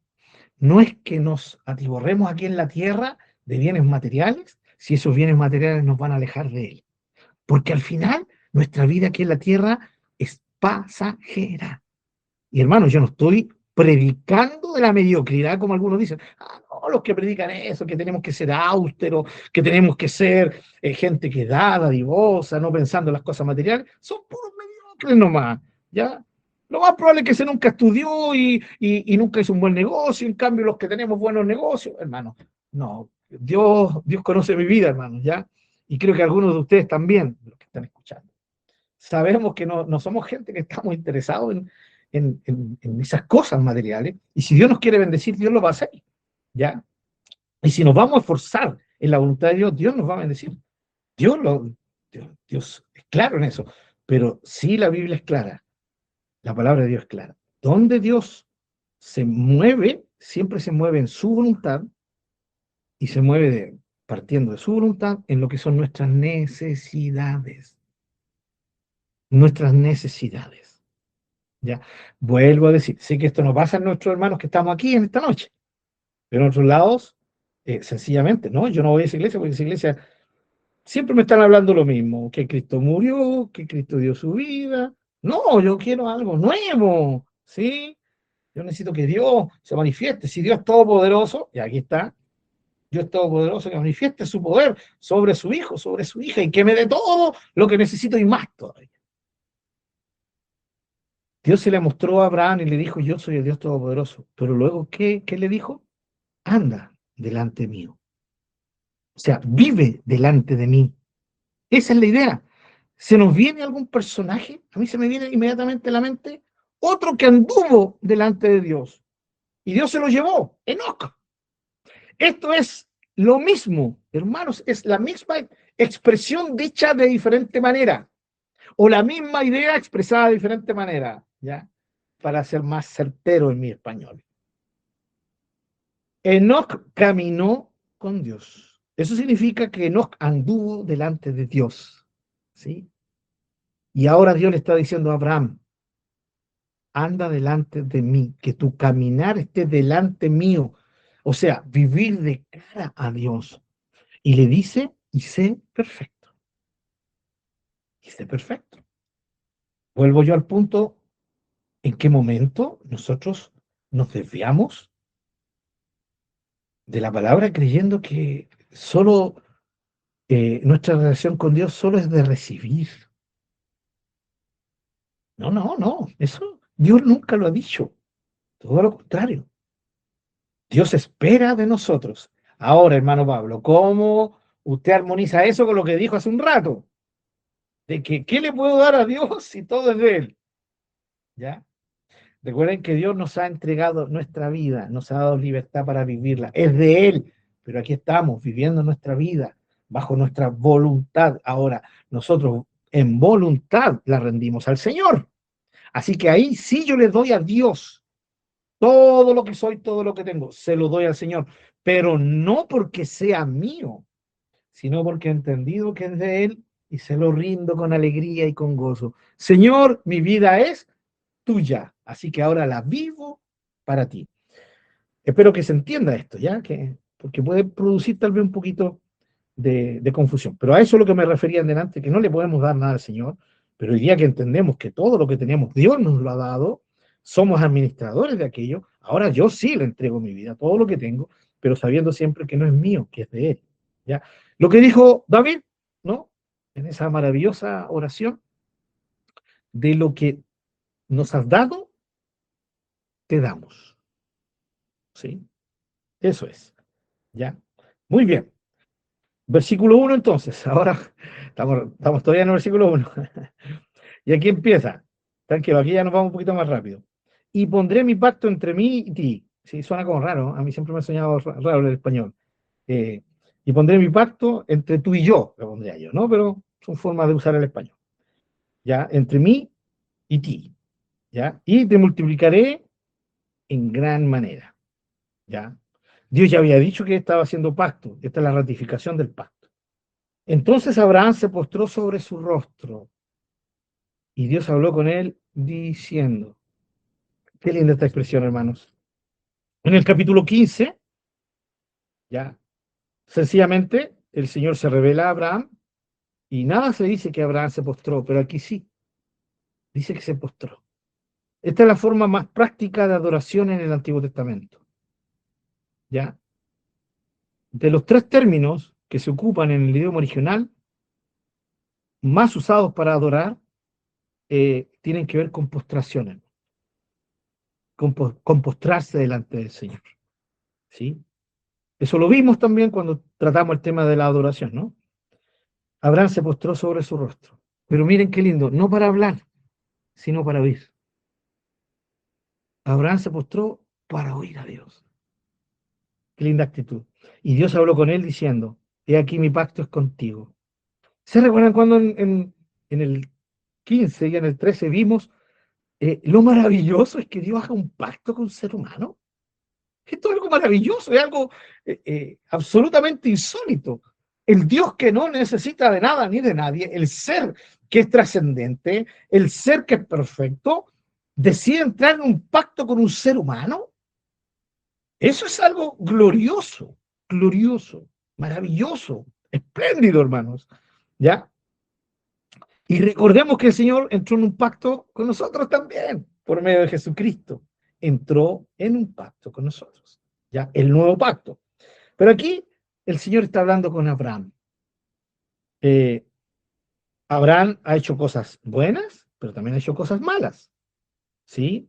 no es que nos atiborremos aquí en la tierra de bienes materiales, si esos bienes materiales nos van a alejar de Él. Porque al final, nuestra vida aquí en la tierra es pasajera. Y hermanos, yo no estoy predicando de la mediocridad, como algunos dicen. Ah, no, los que predican eso, que tenemos que ser austeros, que tenemos que ser gente que da, dadivosa, no pensando en las cosas materiales, son puros mediocres nomás, ¿ya? Lo más probable es que se nunca estudió y nunca hizo un buen negocio, en cambio los que tenemos buenos negocios, hermanos, no, Dios conoce mi vida, hermanos, ¿ya? Y creo que algunos de ustedes también, los que están escuchando. Sabemos que no somos gente que estamos interesados en esas cosas materiales, y si Dios nos quiere bendecir, Dios lo va a hacer, ¿ya? Y si nos vamos a esforzar en la voluntad de Dios, Dios nos va a bendecir. Dios es claro en eso, pero sí la Biblia es clara, la palabra de Dios es clara. Donde Dios se mueve, siempre se mueve en su voluntad y se mueve partiendo de su voluntad en lo que son nuestras necesidades. Nuestras necesidades. ¿Ya? Vuelvo a decir, sé que esto no pasa en nuestros hermanos que estamos aquí en esta noche, pero en otros lados, sencillamente, ¿no? Yo no voy a esa iglesia porque esa iglesia siempre me están hablando lo mismo, que Cristo murió, que Cristo dio su vida. No, yo quiero algo nuevo, ¿sí? Yo necesito que Dios se manifieste. Si Dios es todopoderoso, y aquí está, Dios es todopoderoso, que manifieste su poder sobre su hijo, sobre su hija, y que me dé todo lo que necesito y más todavía. Dios se le mostró a Abraham y le dijo, yo soy el Dios Todopoderoso. Pero luego, ¿qué le dijo? Anda delante mío. O sea, vive delante de mí. Esa es la idea. ¿Se nos viene algún personaje? A mí se me viene inmediatamente a la mente otro que anduvo delante de Dios. Y Dios se lo llevó, Enoc. Esto es lo mismo, hermanos, es la misma expresión dicha de diferente manera. O la misma idea expresada de diferente manera, ¿ya? Para ser más certero en mi español. Enoc caminó con Dios. Eso significa que Enoc anduvo delante de Dios, ¿sí? Y ahora Dios le está diciendo a Abraham, anda delante de mí, que tu caminar esté delante mío. O sea, vivir de cara a Dios. Y le dice, y sé perfecto. Y sé perfecto. Vuelvo yo al punto, ¿en qué momento nosotros nos desviamos de la palabra creyendo que solo nuestra relación con Dios solo es de recibir? No, eso Dios nunca lo ha dicho, todo lo contrario. Dios espera de nosotros. Ahora, hermano Pablo, ¿cómo usted armoniza eso con lo que dijo hace un rato? De que, ¿qué le puedo dar a Dios si todo es de Él? ¿Ya? Recuerden que Dios nos ha entregado nuestra vida, nos ha dado libertad para vivirla. Es de Él, pero aquí estamos viviendo nuestra vida bajo nuestra voluntad. Ahora, nosotros en voluntad la rendimos al Señor. Así que ahí sí yo le doy a Dios todo lo que soy, todo lo que tengo, se lo doy al Señor, pero no porque sea mío, sino porque he entendido que es de Él y se lo rindo con alegría y con gozo. Señor, mi vida es tuya, así que ahora la vivo para ti. Espero que se entienda esto, ¿ya? Porque puede producir tal vez un poquito de confusión. Pero a eso es lo que me refería en delante, que no le podemos dar nada al Señor, pero el día que entendemos que todo lo que tenemos Dios nos lo ha dado, somos administradores de aquello, ahora yo sí le entrego mi vida, todo lo que tengo, pero sabiendo siempre que no es mío, que es de Él. ¿Ya? Lo que dijo David, ¿no? En esa maravillosa oración, de lo que nos has dado, te damos. ¿Sí? Eso es. ¿Ya? Muy bien. Versículo 1 entonces. Ahora estamos todavía en el versículo 1. Y aquí empieza. Tranquilo, aquí ya nos vamos un poquito más rápido. Y pondré mi pacto entre mí y ti. Sí, suena como raro. A mí siempre me ha soñado raro el español. Y pondré mi pacto entre tú y yo, lo pondría yo, ¿no? Pero son formas de usar el español. ¿Ya? Entre mí y ti. ¿Ya? Y te multiplicaré en gran manera. ¿Ya? Dios ya había dicho que estaba haciendo pacto. Esta es la ratificación del pacto. Entonces Abraham se postró sobre su rostro y Dios habló con él diciendo, Qué linda esta expresión, hermanos. En el capítulo 15, ya, sencillamente, el Señor se revela a Abraham y nada se dice que Abraham se postró, pero aquí sí, dice que se postró. Esta es la forma más práctica de adoración en el Antiguo Testamento. ¿Ya? De los tres términos que se ocupan en el idioma original, más usados para adorar, tienen que ver con postraciones, con postrarse delante del Señor. ¿Sí? Eso lo vimos también cuando tratamos el tema de la adoración, ¿no? Abraham se postró sobre su rostro. Pero miren qué lindo, no para hablar, sino para oír. Abraham se postró para oír a Dios. Qué linda actitud. Y Dios habló con él diciendo, he aquí mi pacto es contigo. ¿Se recuerdan cuando en el 15 y en el 13 vimos lo maravilloso es que Dios haga un pacto con un ser humano? Esto es algo maravilloso, es algo absolutamente insólito. El Dios que no necesita de nada ni de nadie, el ser que es trascendente, el ser que es perfecto, decide entrar en un pacto con un ser humano. Eso es algo glorioso, glorioso, maravilloso, espléndido, hermanos. ¿Ya? Y recordemos que el Señor entró en un pacto con nosotros también, por medio de Jesucristo. Entró en un pacto con nosotros. ¿Ya? El nuevo pacto. Pero aquí el Señor está hablando con Abraham. Abraham ha hecho cosas buenas, pero también ha hecho cosas malas. ¿Sí?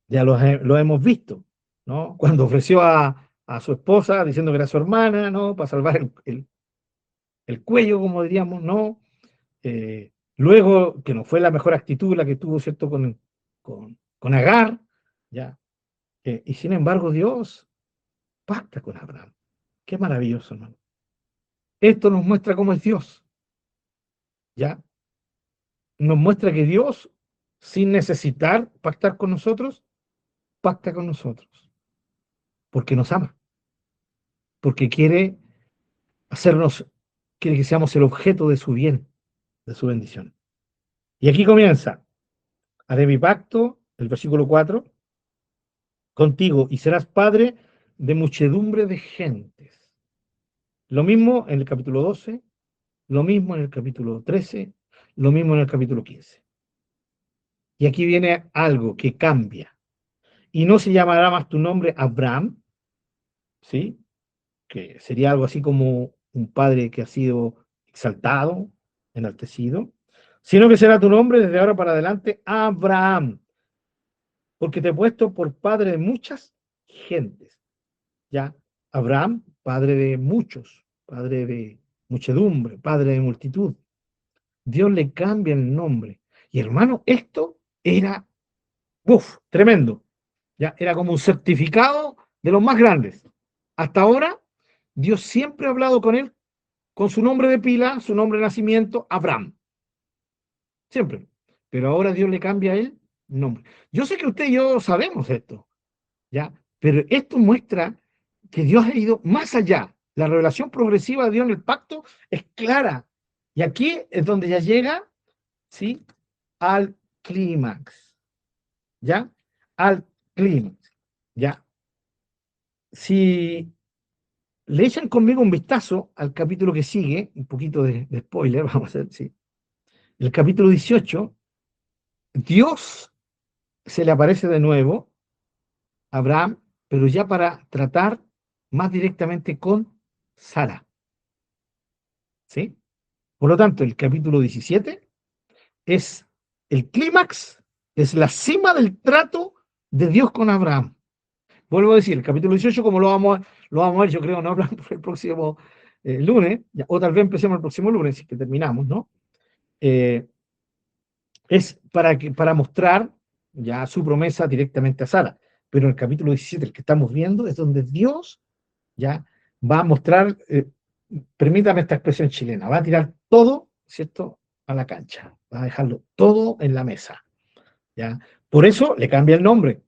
Ya lo hemos visto, ¿no? Cuando ofreció a su esposa diciendo que era su hermana, ¿no? Para salvar el cuello, como diríamos, ¿no? Luego, que no fue la mejor actitud la que tuvo, ¿cierto? Con Agar, ¿ya? Y sin embargo, Dios pacta con Abraham. Qué maravilloso, hermano. Esto nos muestra cómo es Dios, ¿ya? Nos muestra que Dios, sin necesitar pactar con nosotros, pacta con nosotros, porque nos ama, porque hacernos, quiere que seamos el objeto de su bien, de su bendición. Y aquí comienza, haré mi pacto, el versículo 4, contigo, y serás padre de muchedumbre de gentes. Lo mismo en el capítulo 12, lo mismo en el capítulo 13, lo mismo en el capítulo 15. Y aquí viene algo que cambia. Y no se llamará más tu nombre Abraham, ¿sí? Que sería algo así como un padre que ha sido exaltado, enaltecido, sino que será tu nombre desde ahora para adelante Abraham, porque te he puesto por padre de muchas gentes. Ya, Abraham, padre de muchos, padre de muchedumbre, padre de multitud. Dios le cambia el nombre. Y hermano, esto era, tremendo. Ya, era como un certificado de los más grandes. Hasta ahora, Dios siempre ha hablado con él con su nombre de pila, su nombre de nacimiento, Abraham. Siempre. Pero ahora Dios le cambia a él nombre. Yo sé que usted y yo sabemos esto, ¿ya? Pero esto muestra que Dios ha ido más allá. La revelación progresiva de Dios en el pacto es clara. Y aquí es donde ya llega, ¿sí? Al clímax, ¿ya? Al clímax, ¿ya? Si le echan conmigo un vistazo al capítulo que sigue, un poquito de spoiler, vamos a hacer, sí. El capítulo 18, Dios se le aparece de nuevo a Abraham, pero ya para tratar más directamente con Sara. ¿Sí? Por lo tanto, el capítulo 17 es el clímax, es la cima del trato de Dios con Abraham. Vuelvo a decir, el capítulo 18, como lo vamos a ver, yo creo, no hablando el próximo lunes, o tal vez empecemos el próximo lunes, si que terminamos, ¿no? Es para mostrar ya su promesa directamente a Sara. Pero en el capítulo 17, el que estamos viendo, es donde Dios ya va a mostrar, permítame esta expresión chilena, va a tirar todo, ¿cierto?, a la cancha, va a dejarlo todo en la mesa. ¿Ya? Por eso le cambia el nombre.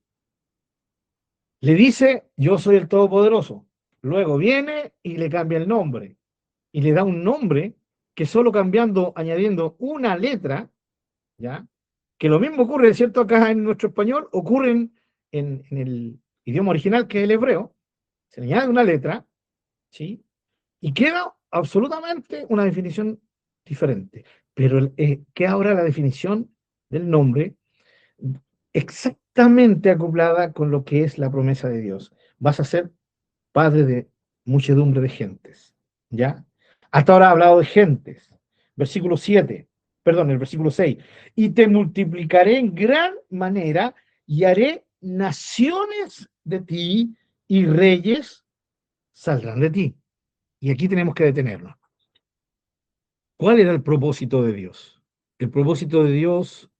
Le dice, yo soy el Todopoderoso. Luego viene y le cambia el nombre. Y le da un nombre que solo cambiando, añadiendo una letra, ¿ya? Que lo mismo ocurre, ¿cierto? Acá en nuestro español, ocurre en el idioma original, que es el hebreo, se le añade una letra, ¿sí? Y queda absolutamente una definición diferente. Pero queda ahora la definición del nombre exactamente acoplada con lo que es la promesa de Dios. Vas a ser padre de muchedumbre de gentes, ¿ya? Hasta ahora ha hablado de gentes. Versículo 7, perdón, el versículo 6. Y te multiplicaré en gran manera y haré naciones de ti y reyes saldrán de ti. Y aquí tenemos que detenernos. ¿Cuál era el propósito de Dios? ¿El propósito de Dios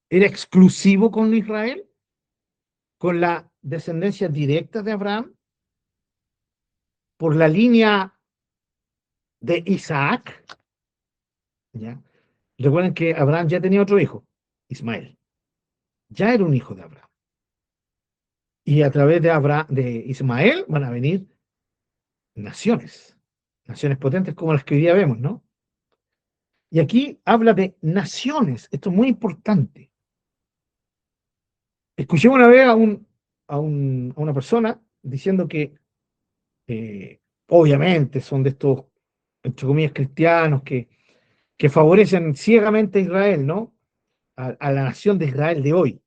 era exclusivo con Israel? ¿Con la descendencia directa de Abraham? ¿Por la línea de Isaac? ¿Ya? Recuerden que Abraham ya tenía otro hijo, Ismael. Ya era un hijo de Abraham. Y a través de Abraham, de Ismael van a venir naciones, naciones potentes como las que hoy día vemos, ¿no? Y aquí habla de naciones. Esto es muy importante. Escuché una vez a una persona diciendo que obviamente son de estos, entre comillas, cristianos que favorecen ciegamente a Israel, ¿no? A la nación de Israel de hoy.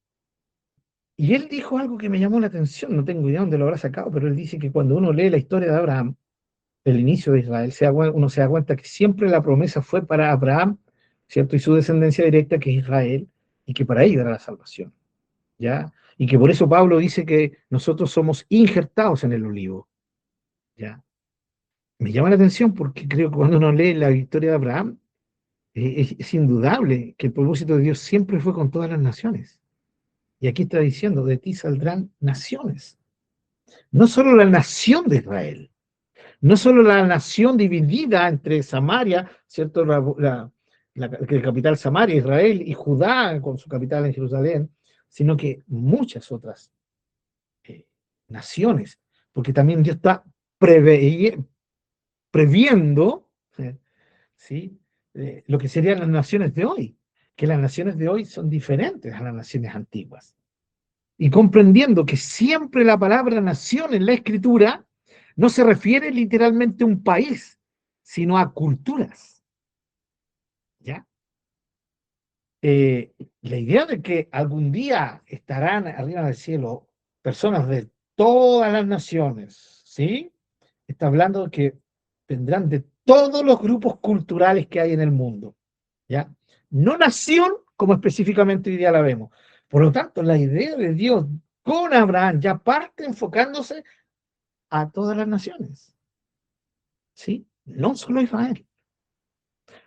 Y él dijo algo que me llamó la atención, no tengo idea dónde lo habrá sacado, pero él dice que cuando uno lee la historia de Abraham, el inicio de Israel, uno se da cuenta que siempre la promesa fue para Abraham, ¿cierto? Y su descendencia directa, que es Israel, y que para ellos era la salvación, ¿ya? Y que por eso Pablo dice que nosotros somos injertados en el olivo, ¿ya? Me llama la atención porque creo que cuando uno lee la historia de Abraham, es indudable que el propósito de Dios siempre fue con todas las naciones. Y aquí está diciendo, de ti saldrán naciones. No solo la nación de Israel, no solo la nación dividida entre Samaria, ¿cierto? La capital Samaria, Israel, y Judá con su capital en Jerusalén, sino que muchas otras naciones, porque también Dios está previendo, ¿sí? Lo que serían las naciones de hoy, que las naciones de hoy son diferentes a las naciones antiguas. Y comprendiendo que siempre la palabra nación en la escritura no se refiere literalmente a un país, sino a culturas. ¿Ya? La idea de que algún día estarán arriba del cielo personas de todas las naciones, ¿sí? Está hablando de que vendrán de todos los grupos culturales que hay en el mundo, ¿ya? No nación como específicamente hoy día la vemos. Por lo tanto, la idea de Dios con Abraham ya parte enfocándose a todas las naciones, ¿sí? No solo Israel.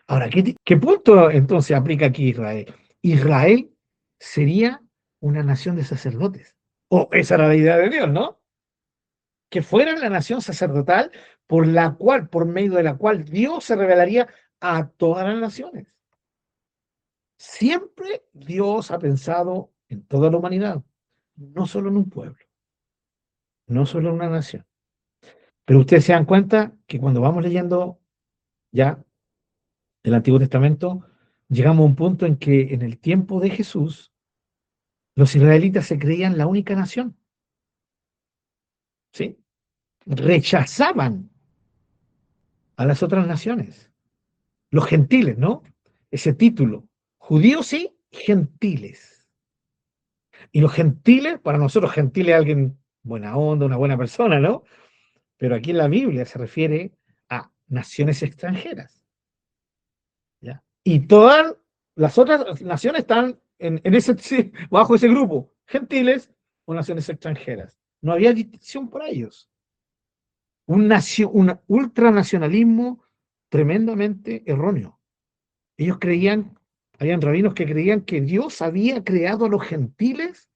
Ahora, ¿qué punto entonces aplica aquí Israel? Israel sería una nación de sacerdotes. O esa era la idea de Dios, ¿no? Que fuera la nación sacerdotal por medio de la cual Dios se revelaría a todas las naciones. Siempre Dios ha pensado en toda la humanidad, no solo en un pueblo, no solo en una nación. Pero ustedes se dan cuenta que cuando vamos leyendo ya el Antiguo Testamento, llegamos a un punto en que en el tiempo de Jesús, los israelitas se creían la única nación, ¿sí? Rechazaban a las otras naciones, los gentiles, ¿no? Ese título, judíos sí, gentiles. Y los gentiles, para nosotros gentiles es alguien buena onda, una buena persona, ¿no? Pero aquí en la Biblia se refiere a naciones extranjeras, ¿ya? Y todas las otras naciones están bajo ese grupo, gentiles o naciones extranjeras. No había distinción para ellos. Un ultranacionalismo tremendamente erróneo. Ellos creían, habían rabinos que creían que Dios había creado a los gentiles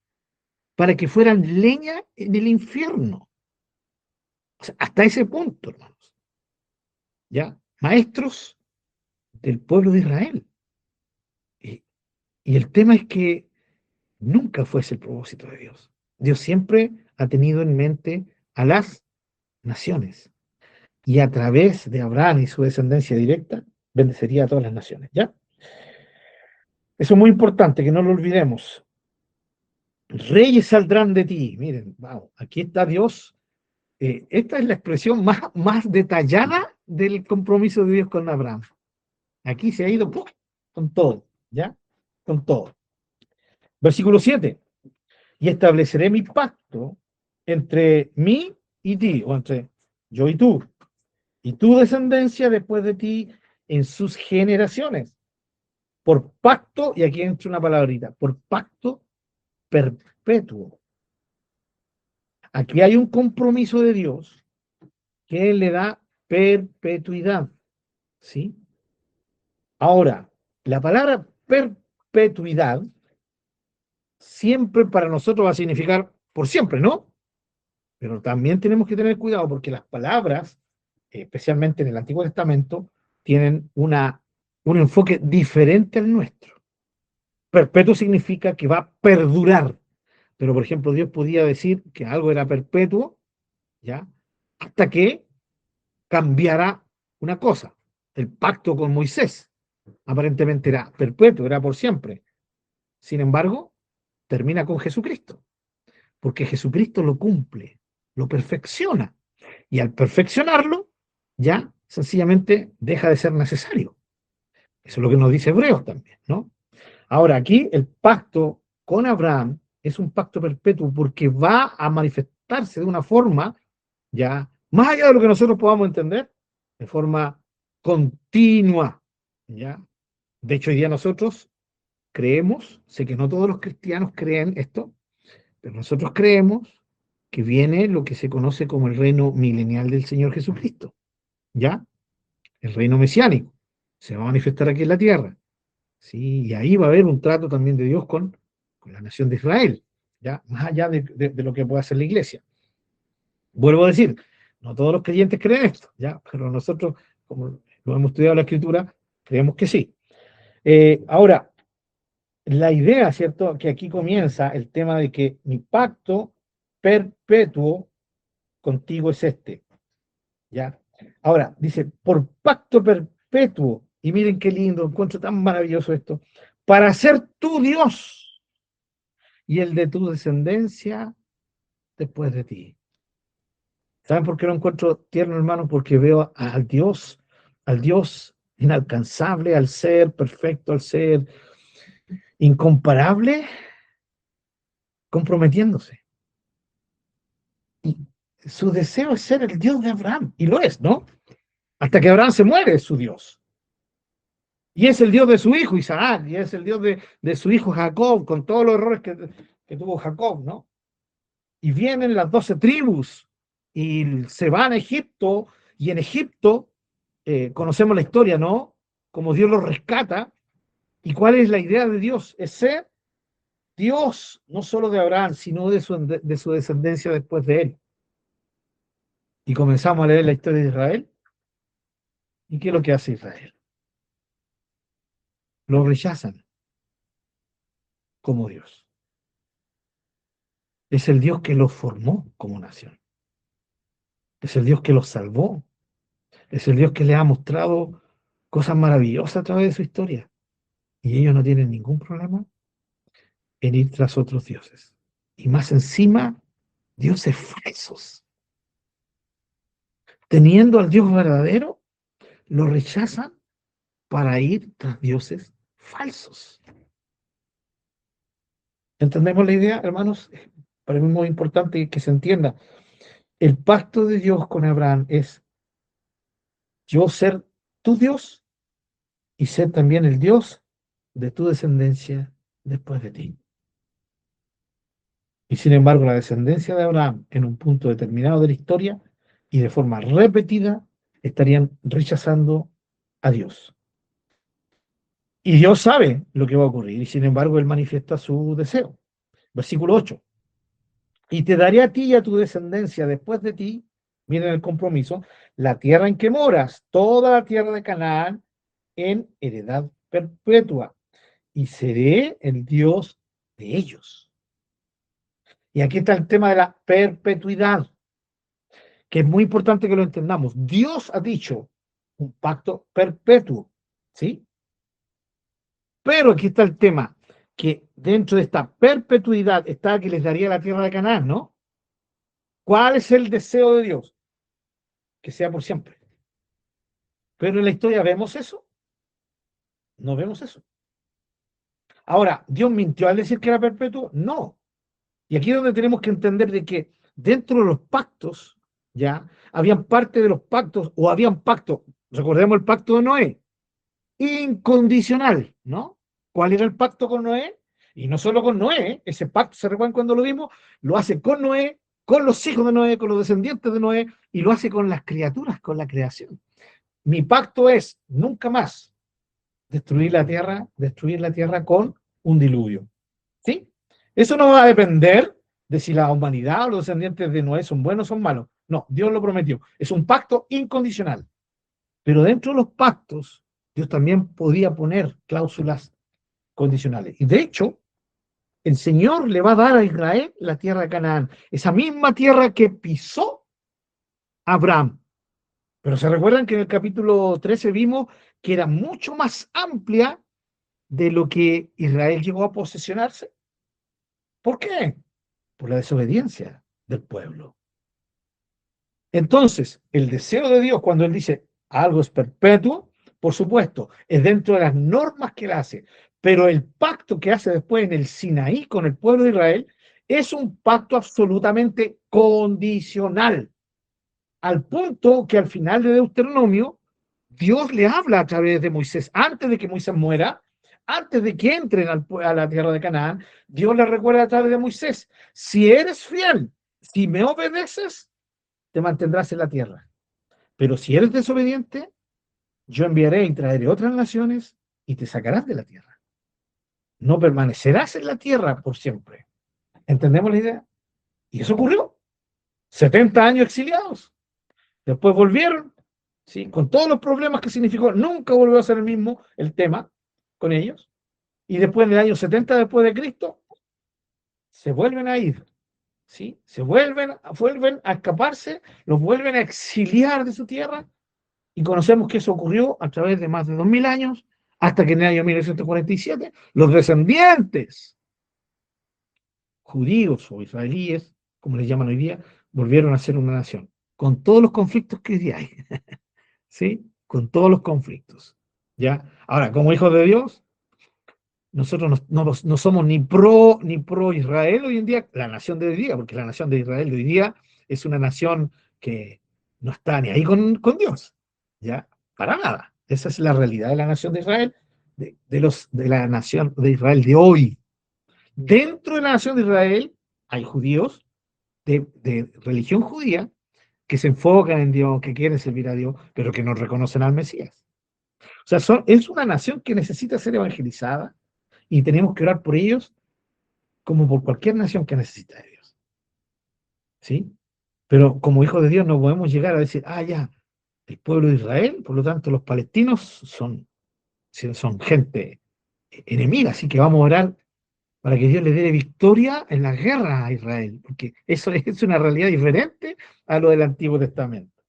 para que fueran leña en el infierno. O sea, hasta ese punto, hermanos. ¿Ya? Maestros del pueblo de Israel. Y, y el tema es que nunca fue ese el propósito de Dios. Dios siempre ha tenido en mente a las naciones. Y a través de Abraham y su descendencia directa, bendecería a todas las naciones. ¿Ya? Eso es muy importante, que no lo olvidemos. Reyes saldrán de ti. Miren, vamos, aquí está Dios. Esta es la expresión más detallada del compromiso de Dios con Abraham. Aquí se ha ido ¡pum! Con todo, ¿ya? Con todo. Versículo 7. Y estableceré mi pacto entre mí y ti, o entre yo y tu descendencia después de ti en sus generaciones. Por pacto, y aquí entra una palabrita, por pacto perpetuo. Aquí hay un compromiso de Dios que le da perpetuidad, ¿sí? Ahora, la palabra perpetuidad siempre para nosotros va a significar por siempre, ¿no? Pero también tenemos que tener cuidado porque las palabras, especialmente en el Antiguo Testamento, tienen un enfoque diferente al nuestro. Perpetuo significa que va a perdurar, pero por ejemplo Dios podía decir que algo era perpetuo, ¿ya? Hasta que cambiara una cosa. El pacto con Moisés aparentemente era perpetuo, era por siempre. Sin embargo, termina con Jesucristo, porque Jesucristo lo cumple, lo perfecciona, y al perfeccionarlo, ya sencillamente deja de ser necesario. Eso es lo que nos dice Hebreos también, ¿no? Ahora, aquí el pacto con Abraham es un pacto perpetuo porque va a manifestarse de una forma, ya, más allá de lo que nosotros podamos entender, de forma continua, ¿ya? De hecho, hoy día nosotros creemos, sé que no todos los cristianos creen esto, pero nosotros creemos que viene lo que se conoce como el reino milenial del Señor Jesucristo, ¿ya? El reino mesiánico. Se va a manifestar aquí en la tierra, ¿sí? Y ahí va a haber un trato también de Dios con la nación de Israel, ¿ya? Más allá de lo que pueda hacer la iglesia. Vuelvo a decir, no todos los creyentes creen esto, ¿ya? Pero nosotros, como lo hemos estudiado en la Escritura, creemos que sí. Ahora, la idea, ¿cierto? Que aquí comienza el tema de que mi pacto perpetuo contigo es este, ¿ya? Ahora, dice, por pacto perpetuo, y miren qué lindo, encuentro tan maravilloso esto, para ser tu Dios y el de tu descendencia después de ti. ¿Saben por qué lo encuentro tierno, hermano? Porque veo al Dios inalcanzable, al ser perfecto, al ser incomparable, comprometiéndose. Y su deseo es ser el Dios de Abraham, y lo es, ¿no? Hasta que Abraham se muere, es su Dios. Y es el Dios de su hijo Isaac, y es el Dios de su hijo Jacob, con todos los errores que tuvo Jacob, ¿no? Y vienen las 12 tribus, y se van a Egipto, y en Egipto conocemos la historia, ¿no? Como Dios los rescata. ¿Y cuál es la idea de Dios? Es ser Dios, no solo de Abraham, sino de su descendencia después de él. Y comenzamos a leer la historia de Israel. ¿Y qué es lo que hace Israel? Lo rechazan como Dios. Es el Dios que los formó como nación. Es el Dios que los salvó. Es el Dios que les ha mostrado cosas maravillosas a través de su historia. Y ellos no tienen ningún problema en ir tras otros dioses. Y más encima, dioses falsos. Teniendo al Dios verdadero, lo rechazan para ir tras dioses falsos. ¿Entendemos la idea, hermanos? Para mí es muy importante que se entienda. El pacto de Dios con Abraham es yo ser tu Dios y ser también el Dios de tu descendencia después de ti. Y sin embargo, la descendencia de Abraham en un punto determinado de la historia y de forma repetida estarían rechazando a Dios. Y Dios sabe lo que va a ocurrir y sin embargo él manifiesta su deseo. Versículo 8. Y te daré a ti y a tu descendencia después de ti, miren el compromiso, la tierra en que moras, toda la tierra de Canaán, en heredad perpetua, y seré el Dios de ellos. Y aquí está el tema de la perpetuidad, que es muy importante que lo entendamos. Dios ha dicho un pacto perpetuo, ¿sí? Pero aquí está el tema. que dentro de esta perpetuidad está que les daría la tierra de Canaán, ¿no? ¿Cuál es el deseo de Dios? Que sea por siempre. Pero en la historia vemos eso. No vemos eso. Ahora, ¿Dios mintió al decir que era perpetuo? No. Y aquí es donde tenemos que entender de que dentro de los pactos, ya, habían parte de los pactos, o habían pactos, recordemos el pacto de Noé, incondicional, ¿no? ¿Cuál era el pacto con Noé? Y no solo con Noé, ese pacto, ¿se recuerdan cuando lo vimos? Lo hace con Noé, con los hijos de Noé, con los descendientes de Noé, y lo hace con las criaturas, con la creación. Mi pacto es nunca más destruir la tierra con un diluvio. ¿Sí? Eso no va a depender de si la humanidad o los descendientes de Noé son buenos o son malos. No, Dios lo prometió. Es un pacto incondicional. Pero dentro de los pactos, Dios también podía poner cláusulas condicionales. Y de hecho, el Señor le va a dar a Israel la tierra de Canaán, esa misma tierra que pisó Abraham. Pero se recuerdan que en el capítulo 13 vimos que era mucho más amplia de lo que Israel llegó a posesionarse. ¿Por qué? Por la desobediencia del pueblo. Entonces, el deseo de Dios cuando Él dice algo es perpetuo, por supuesto, es dentro de las normas que Él hace, pero el pacto que hace después en el Sinaí con el pueblo de Israel es un pacto absolutamente condicional, al punto que al final de Deuteronomio, Dios le habla a través de Moisés, antes de que Moisés muera, antes de que entren a la tierra de Canaán, Dios le recuerda a través de Moisés, si eres fiel, si me obedeces, te mantendrás en la tierra. Pero si eres desobediente, yo enviaré y traeré otras naciones y te sacarás de la tierra. No permanecerás en la tierra por siempre. ¿Entendemos la idea? Y eso ocurrió. 70 años exiliados. Después volvieron, ¿sí? Con todos los problemas que significó. Nunca volvió a ser el mismo el tema con ellos. Y después del año 70 después de Cristo, se vuelven a ir. ¿Sí? Se vuelven a escaparse, los vuelven a exiliar de su tierra, y conocemos que eso ocurrió a través de más de 2000 años, hasta que en el año 1947 los descendientes judíos o israelíes, como les llaman hoy día, volvieron a ser una nación, con todos los conflictos que hoy día hay, ¿sí? Con todos los conflictos, ¿ya? Ahora, como hijos de Dios, nosotros no somos ni pro Israel hoy en día, la nación de hoy día, porque la nación de Israel de hoy día es una nación que no está ni ahí con Dios, ¿ya? Para nada. Esa es la realidad de la nación de Israel, de la nación de Israel de hoy. Dentro de la nación de Israel hay judíos de religión judía que se enfocan en Dios, que quieren servir a Dios, pero que no reconocen al Mesías. O sea, es una nación que necesita ser evangelizada, y tenemos que orar por ellos como por cualquier nación que necesita de Dios. ¿Sí? Pero como hijos de Dios no podemos llegar a decir, ya, el pueblo de Israel, por lo tanto los palestinos son gente enemiga, así que vamos a orar para que Dios le dé victoria en la guerra a Israel, porque eso es una realidad diferente a lo del Antiguo Testamento.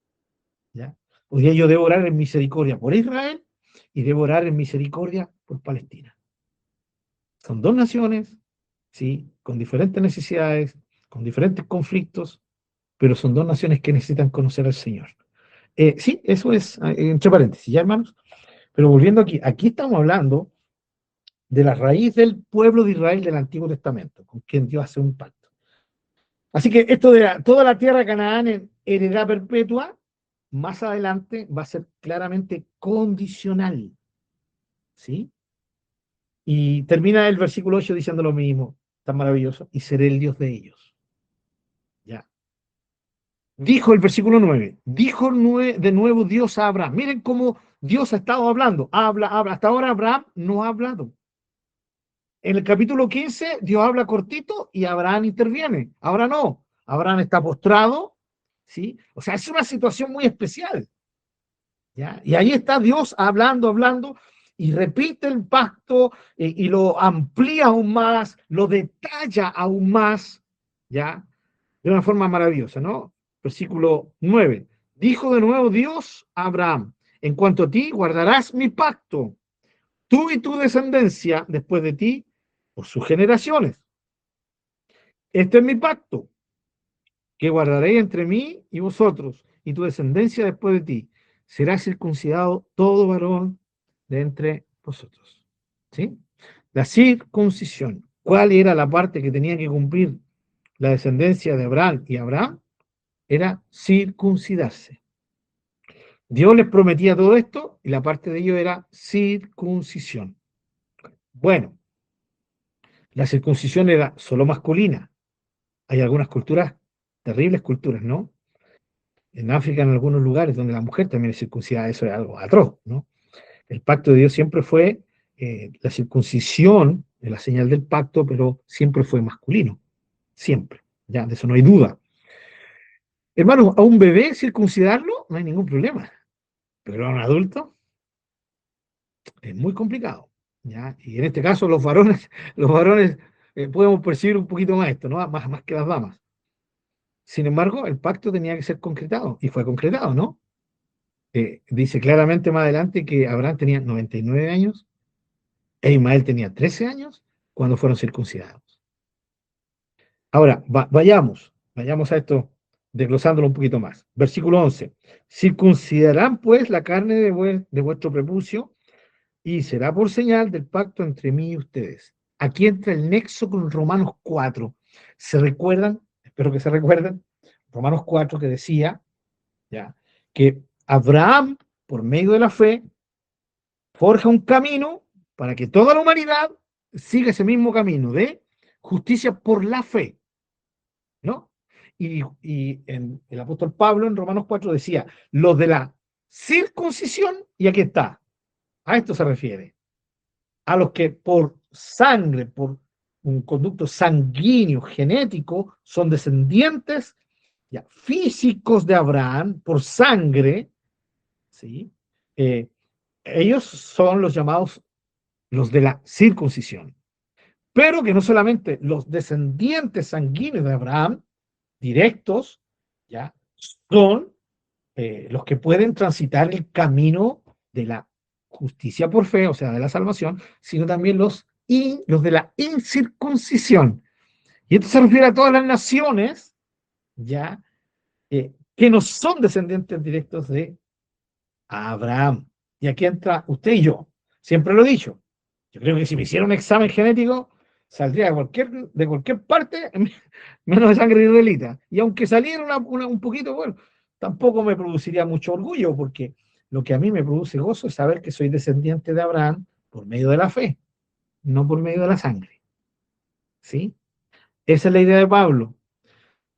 ¿Ya? Hoy día yo debo orar en misericordia por Israel y debo orar en misericordia por Palestina. Son dos naciones, ¿sí? Con diferentes necesidades, con diferentes conflictos, pero son dos naciones que necesitan conocer al Señor. Sí, eso es, entre paréntesis, ya hermanos. Pero volviendo aquí estamos hablando de la raíz del pueblo de Israel del Antiguo Testamento, con quien Dios hace un pacto. Así que esto de toda la tierra de Canaán en heredad perpetua, más adelante va a ser claramente condicional. ¿Sí? Y termina el versículo 8 diciendo lo mismo, tan maravilloso, y seré el Dios de ellos. Ya. Dijo el versículo 9, dijo de nuevo Dios a Abraham. Miren cómo Dios ha estado hablando. Habla. Hasta ahora Abraham no ha hablado. En el capítulo 15, Dios habla cortito y Abraham interviene. Ahora no. Abraham está postrado, ¿sí? O sea, es una situación muy especial. ¿Ya? Y ahí está Dios hablando, y repite el pacto y lo amplía aún más, lo detalla aún más, ¿ya? De una forma maravillosa, ¿no? Versículo 9. Dijo de nuevo Dios a Abraham, en cuanto a ti guardarás mi pacto, tú y tu descendencia después de ti, por sus generaciones. Este es mi pacto, que guardaré entre mí y vosotros, y tu descendencia después de ti. Será circuncidado todo varón de entre vosotros. ¿Sí? La circuncisión. ¿Cuál era la parte que tenía que cumplir la descendencia de Abraham y Abraham? Era circuncidarse. Dios les prometía todo esto y la parte de ello era circuncisión. Bueno, la circuncisión era solo masculina. Hay algunas culturas, terribles culturas, ¿no? En África, en algunos lugares donde la mujer también es circuncidada, eso es algo atroz, ¿no? El pacto de Dios siempre fue la circuncisión, la señal del pacto, pero siempre fue masculino, siempre, ya, de eso no hay duda. Hermano, a un bebé circuncidarlo no hay ningún problema, pero a un adulto es muy complicado, ¿ya? Y en este caso los varones podemos percibir un poquito más esto, ¿no? Más que las damas. Sin embargo, el pacto tenía que ser concretado, y fue concretado, ¿no? Dice claramente más adelante que Abraham tenía 99 años e Ismael tenía 13 años cuando fueron circuncidados. Ahora, vayamos a esto, desglosándolo un poquito más. Versículo 11. Circuncidarán pues la carne de vuestro prepucio y será por señal del pacto entre mí y ustedes. Aquí entra el nexo con Romanos 4. ¿Se recuerdan? Espero que se recuerden. Romanos 4 que decía, ya, que Abraham, por medio de la fe, forja un camino para que toda la humanidad siga ese mismo camino de justicia por la fe, ¿no? Y en el apóstol Pablo en Romanos 4 decía, los de la circuncisión, y aquí está, a esto se refiere, a los que por sangre, por un conducto sanguíneo, genético, son descendientes ya, físicos de Abraham, por sangre, ¿sí? Ellos son los llamados los de la circuncisión. Pero que no solamente los descendientes sanguíneos de Abraham, directos, ya, son los que pueden transitar el camino de la justicia por fe, o sea, de la salvación, sino también los de la incircuncisión. Y esto se refiere a todas las naciones, ya, que no son descendientes directos de Abraham. Y aquí entra usted y yo. Siempre lo he dicho. Yo creo que si me hiciera un examen genético, saldría de cualquier parte, menos de sangre israelita. Y aunque saliera un poquito, bueno, tampoco me produciría mucho orgullo, porque lo que a mí me produce gozo es saber que soy descendiente de Abraham por medio de la fe, no por medio de la sangre. ¿Sí? Esa es la idea de Pablo.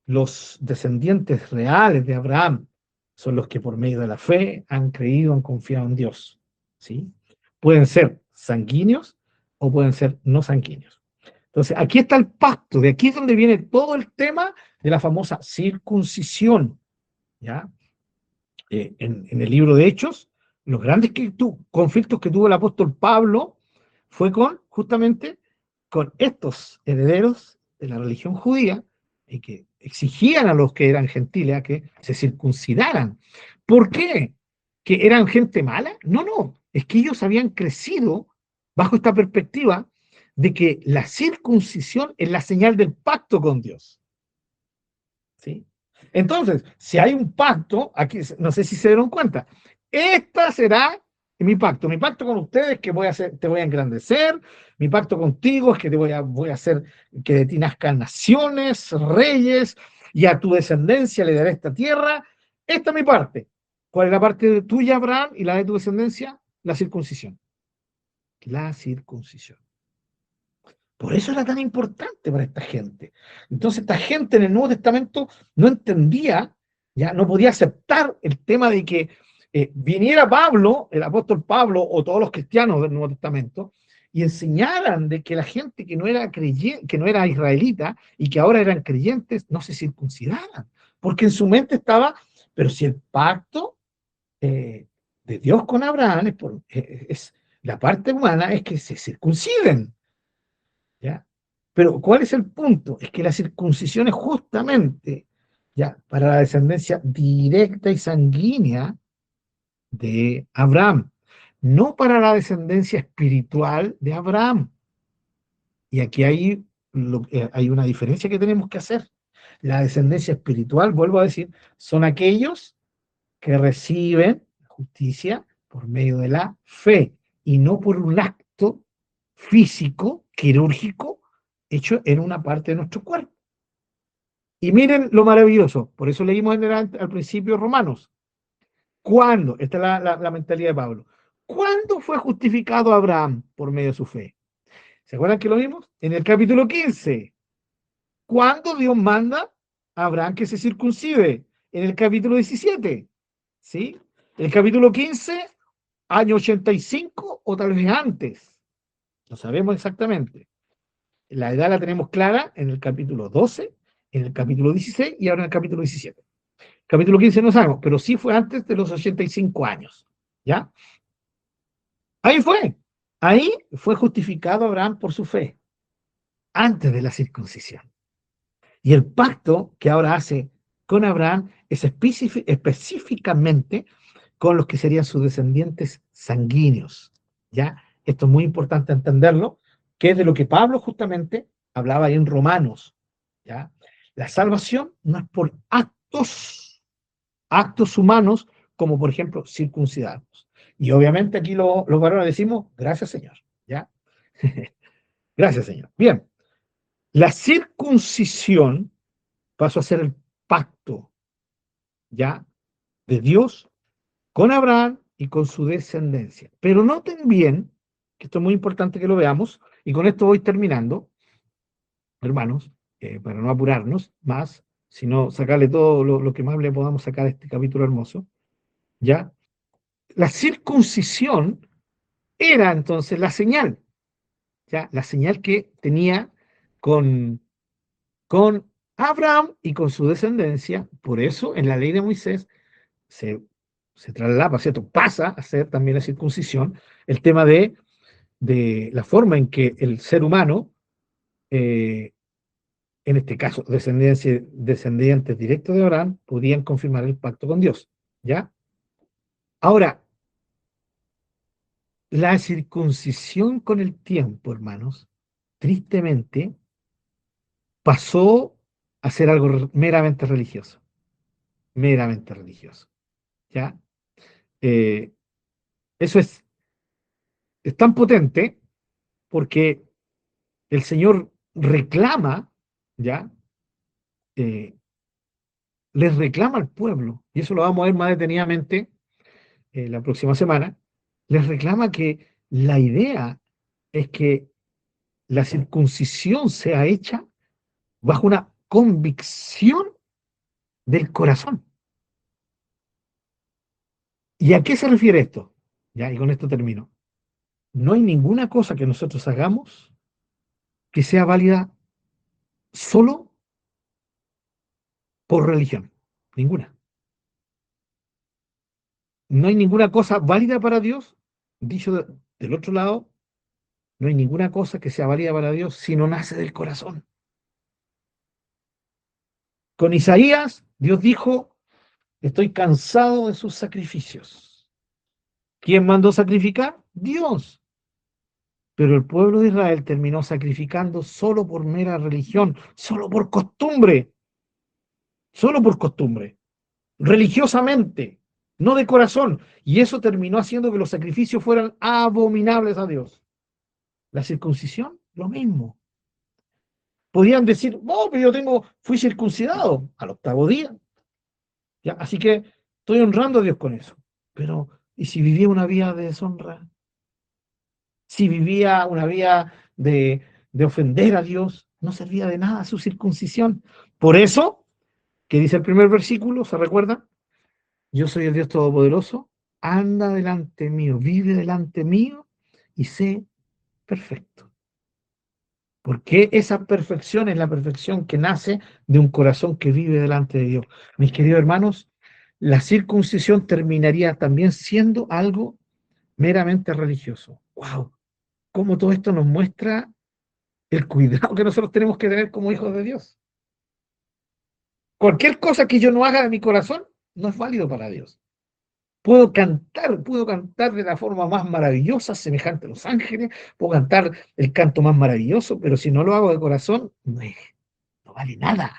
Los descendientes reales de Abraham son los que por medio de la fe han creído, han confiado en Dios. ¿Sí? Pueden ser sanguíneos o pueden ser no sanguíneos. Entonces, aquí está el pacto, de aquí es donde viene todo el tema de la famosa circuncisión. ¿Ya? En el libro de Hechos, los grandes conflictos que tuvo el apóstol Pablo fue justamente con estos herederos de la religión judía y que exigían a los que eran gentiles a que se circuncidaran. ¿Por qué? ¿Que eran gente mala? No, no, es que ellos habían crecido bajo esta perspectiva de que la circuncisión es la señal del pacto con Dios. ¿Sí? Entonces, si hay un pacto, aquí no sé si se dieron cuenta, esta será mi pacto con ustedes que te voy a engrandecer, mi pacto contigo es que voy a hacer que de ti nazcan naciones, reyes, y a tu descendencia le daré esta tierra. Esta es mi parte. ¿Cuál es la parte tuya, Abraham, y la de tu descendencia? La circuncisión. La circuncisión. Por eso era tan importante para esta gente. Entonces, esta gente en el Nuevo Testamento no entendía, ya no podía aceptar el tema de que viniera Pablo, el apóstol Pablo, o todos los cristianos del Nuevo Testamento, y enseñaran de que la gente que no era creyente, que no era israelita y que ahora eran creyentes, no se circuncidaran. Porque en su mente estaba, pero si el pacto de Dios con Abraham es la parte humana, es que se circunciden. ¿Ya? Pero ¿cuál es el punto? Es que la circuncisión es justamente ya para la descendencia directa y sanguínea de Abraham, no para la descendencia espiritual de Abraham. Y aquí hay una diferencia que tenemos que hacer. La descendencia espiritual, vuelvo a decir, son aquellos que reciben justicia por medio de la fe y no por un acto físico, quirúrgico, hecho en una parte de nuestro cuerpo. Y miren lo maravilloso, por eso leímos al principio Romanos. ¿Cuándo? Esta es la mentalidad de Pablo. ¿Cuándo fue justificado Abraham por medio de su fe? ¿Se acuerdan que lo vimos? En el capítulo 15. ¿Cuándo Dios manda a Abraham que se circuncide? En el capítulo 17. ¿Sí? El capítulo 15, año 85 o tal vez antes. No sabemos exactamente. La edad la tenemos clara en el capítulo 12, en el capítulo 16 y ahora en el capítulo 17. Capítulo 15 no sabemos, pero sí fue antes de los 85 años. ¿Ya? Ahí fue. Ahí fue justificado Abraham por su fe, antes de la circuncisión. Y el pacto que ahora hace con Abraham es específicamente con los que serían sus descendientes sanguíneos. ¿Ya? Esto es muy importante entenderlo, que es de lo que Pablo justamente hablaba ahí en Romanos. ¿Ya? La salvación no es por actos humanos, como por ejemplo circuncidarnos. Y obviamente aquí los varones decimos, gracias Señor. ¿Ya? Gracias Señor. Bien, la circuncisión pasó a ser el pacto, ¿ya? De Dios con Abraham y con su descendencia. Pero noten bien, que esto es muy importante que lo veamos, y con esto voy terminando, hermanos, para no apurarnos más, sino sacarle todo lo que más le podamos sacar a este capítulo hermoso, ¿ya? La circuncisión era entonces la señal, ¿ya? La señal que tenía con, con Abraham y con su descendencia. Por eso en la ley de Moisés se, se traslapa, ¿cierto? Pasa a ser también la circuncisión, el tema de la forma en que el ser humano, eh, en este caso descendientes directos de Abraham, podían confirmar el pacto con Dios, ¿ya? Ahora, la circuncisión con el tiempo, hermanos, tristemente, pasó a ser algo meramente religioso, meramente religioso, ¿ya? Eh, eso es tan potente porque el Señor reclama, ¿ya? Eh, les reclama al pueblo, y eso lo vamos a ver más detenidamente la próxima semana, les reclama que la idea es que la circuncisión sea hecha bajo una convicción del corazón. ¿Y a qué se refiere esto? Ya, y con esto termino. No hay ninguna cosa que nosotros hagamos que sea válida solo por religión. Ninguna. No hay ninguna cosa válida para Dios, dicho del otro lado, no hay ninguna cosa que sea válida para Dios si no nace del corazón. Con Isaías, Dios dijo, estoy cansado de sus sacrificios. ¿Quién mandó sacrificar? Dios. Pero el pueblo de Israel terminó sacrificando solo por mera religión, solo por costumbre, religiosamente, no de corazón. Y eso terminó haciendo que los sacrificios fueran abominables a Dios. La circuncisión, lo mismo. Podían decir, oh, pero fui circuncidado al octavo día. ¿Ya? Así que estoy honrando a Dios con eso. Pero, ¿y si vivía una vida de deshonra? Si vivía una vida de ofender a Dios, no servía de nada su circuncisión. Por eso, que dice el primer versículo, ¿se recuerda? Yo soy el Dios Todopoderoso, anda delante mío, vive delante mío y sé perfecto. Porque esa perfección es la perfección que nace de un corazón que vive delante de Dios. Mis queridos hermanos, la circuncisión terminaría también siendo algo meramente religioso. ¡Wow! Cómo todo esto nos muestra el cuidado que nosotros tenemos que tener como hijos de Dios. Cualquier cosa que yo no haga de mi corazón no es válido para Dios. Puedo cantar de la forma más maravillosa, semejante a los ángeles, puedo cantar el canto más maravilloso, pero si no lo hago de corazón, no vale nada.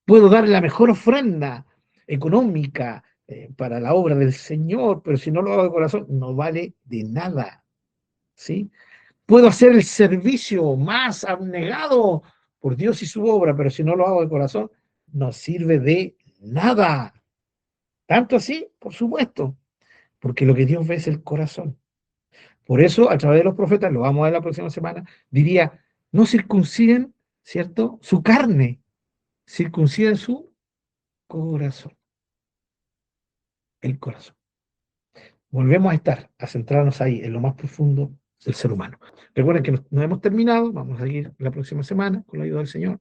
Puedo dar la mejor ofrenda económica para la obra del Señor, pero si no lo hago de corazón, no vale de nada. ¿Sí? Puedo hacer el servicio más abnegado por Dios y su obra, pero si no lo hago de corazón, no sirve de nada. Tanto así, por supuesto, porque lo que Dios ve es el corazón. Por eso, a través de los profetas, lo vamos a ver la próxima semana, diría, no circunciden, ¿cierto? Su carne, circunciden su corazón, el corazón. Volvemos a centrarnos ahí, en lo más profundo del ser humano. Recuerden que no hemos terminado, vamos a seguir la próxima semana con la ayuda del Señor.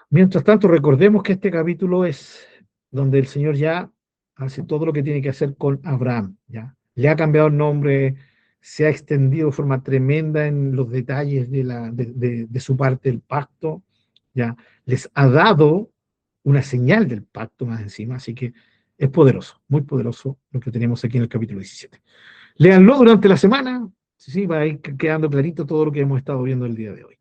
Mientras tanto, recordemos que este capítulo es donde el Señor ya hace todo lo que tiene que hacer con Abraham, ¿ya? Le ha cambiado el nombre, se ha extendido de forma tremenda en los detalles de su parte del pacto, ¿ya? Les ha dado una señal del pacto más encima, así que es poderoso, muy poderoso lo que tenemos aquí en el capítulo 17. Léanlo durante la semana, sí, va a ir quedando clarito todo lo que hemos estado viendo el día de hoy.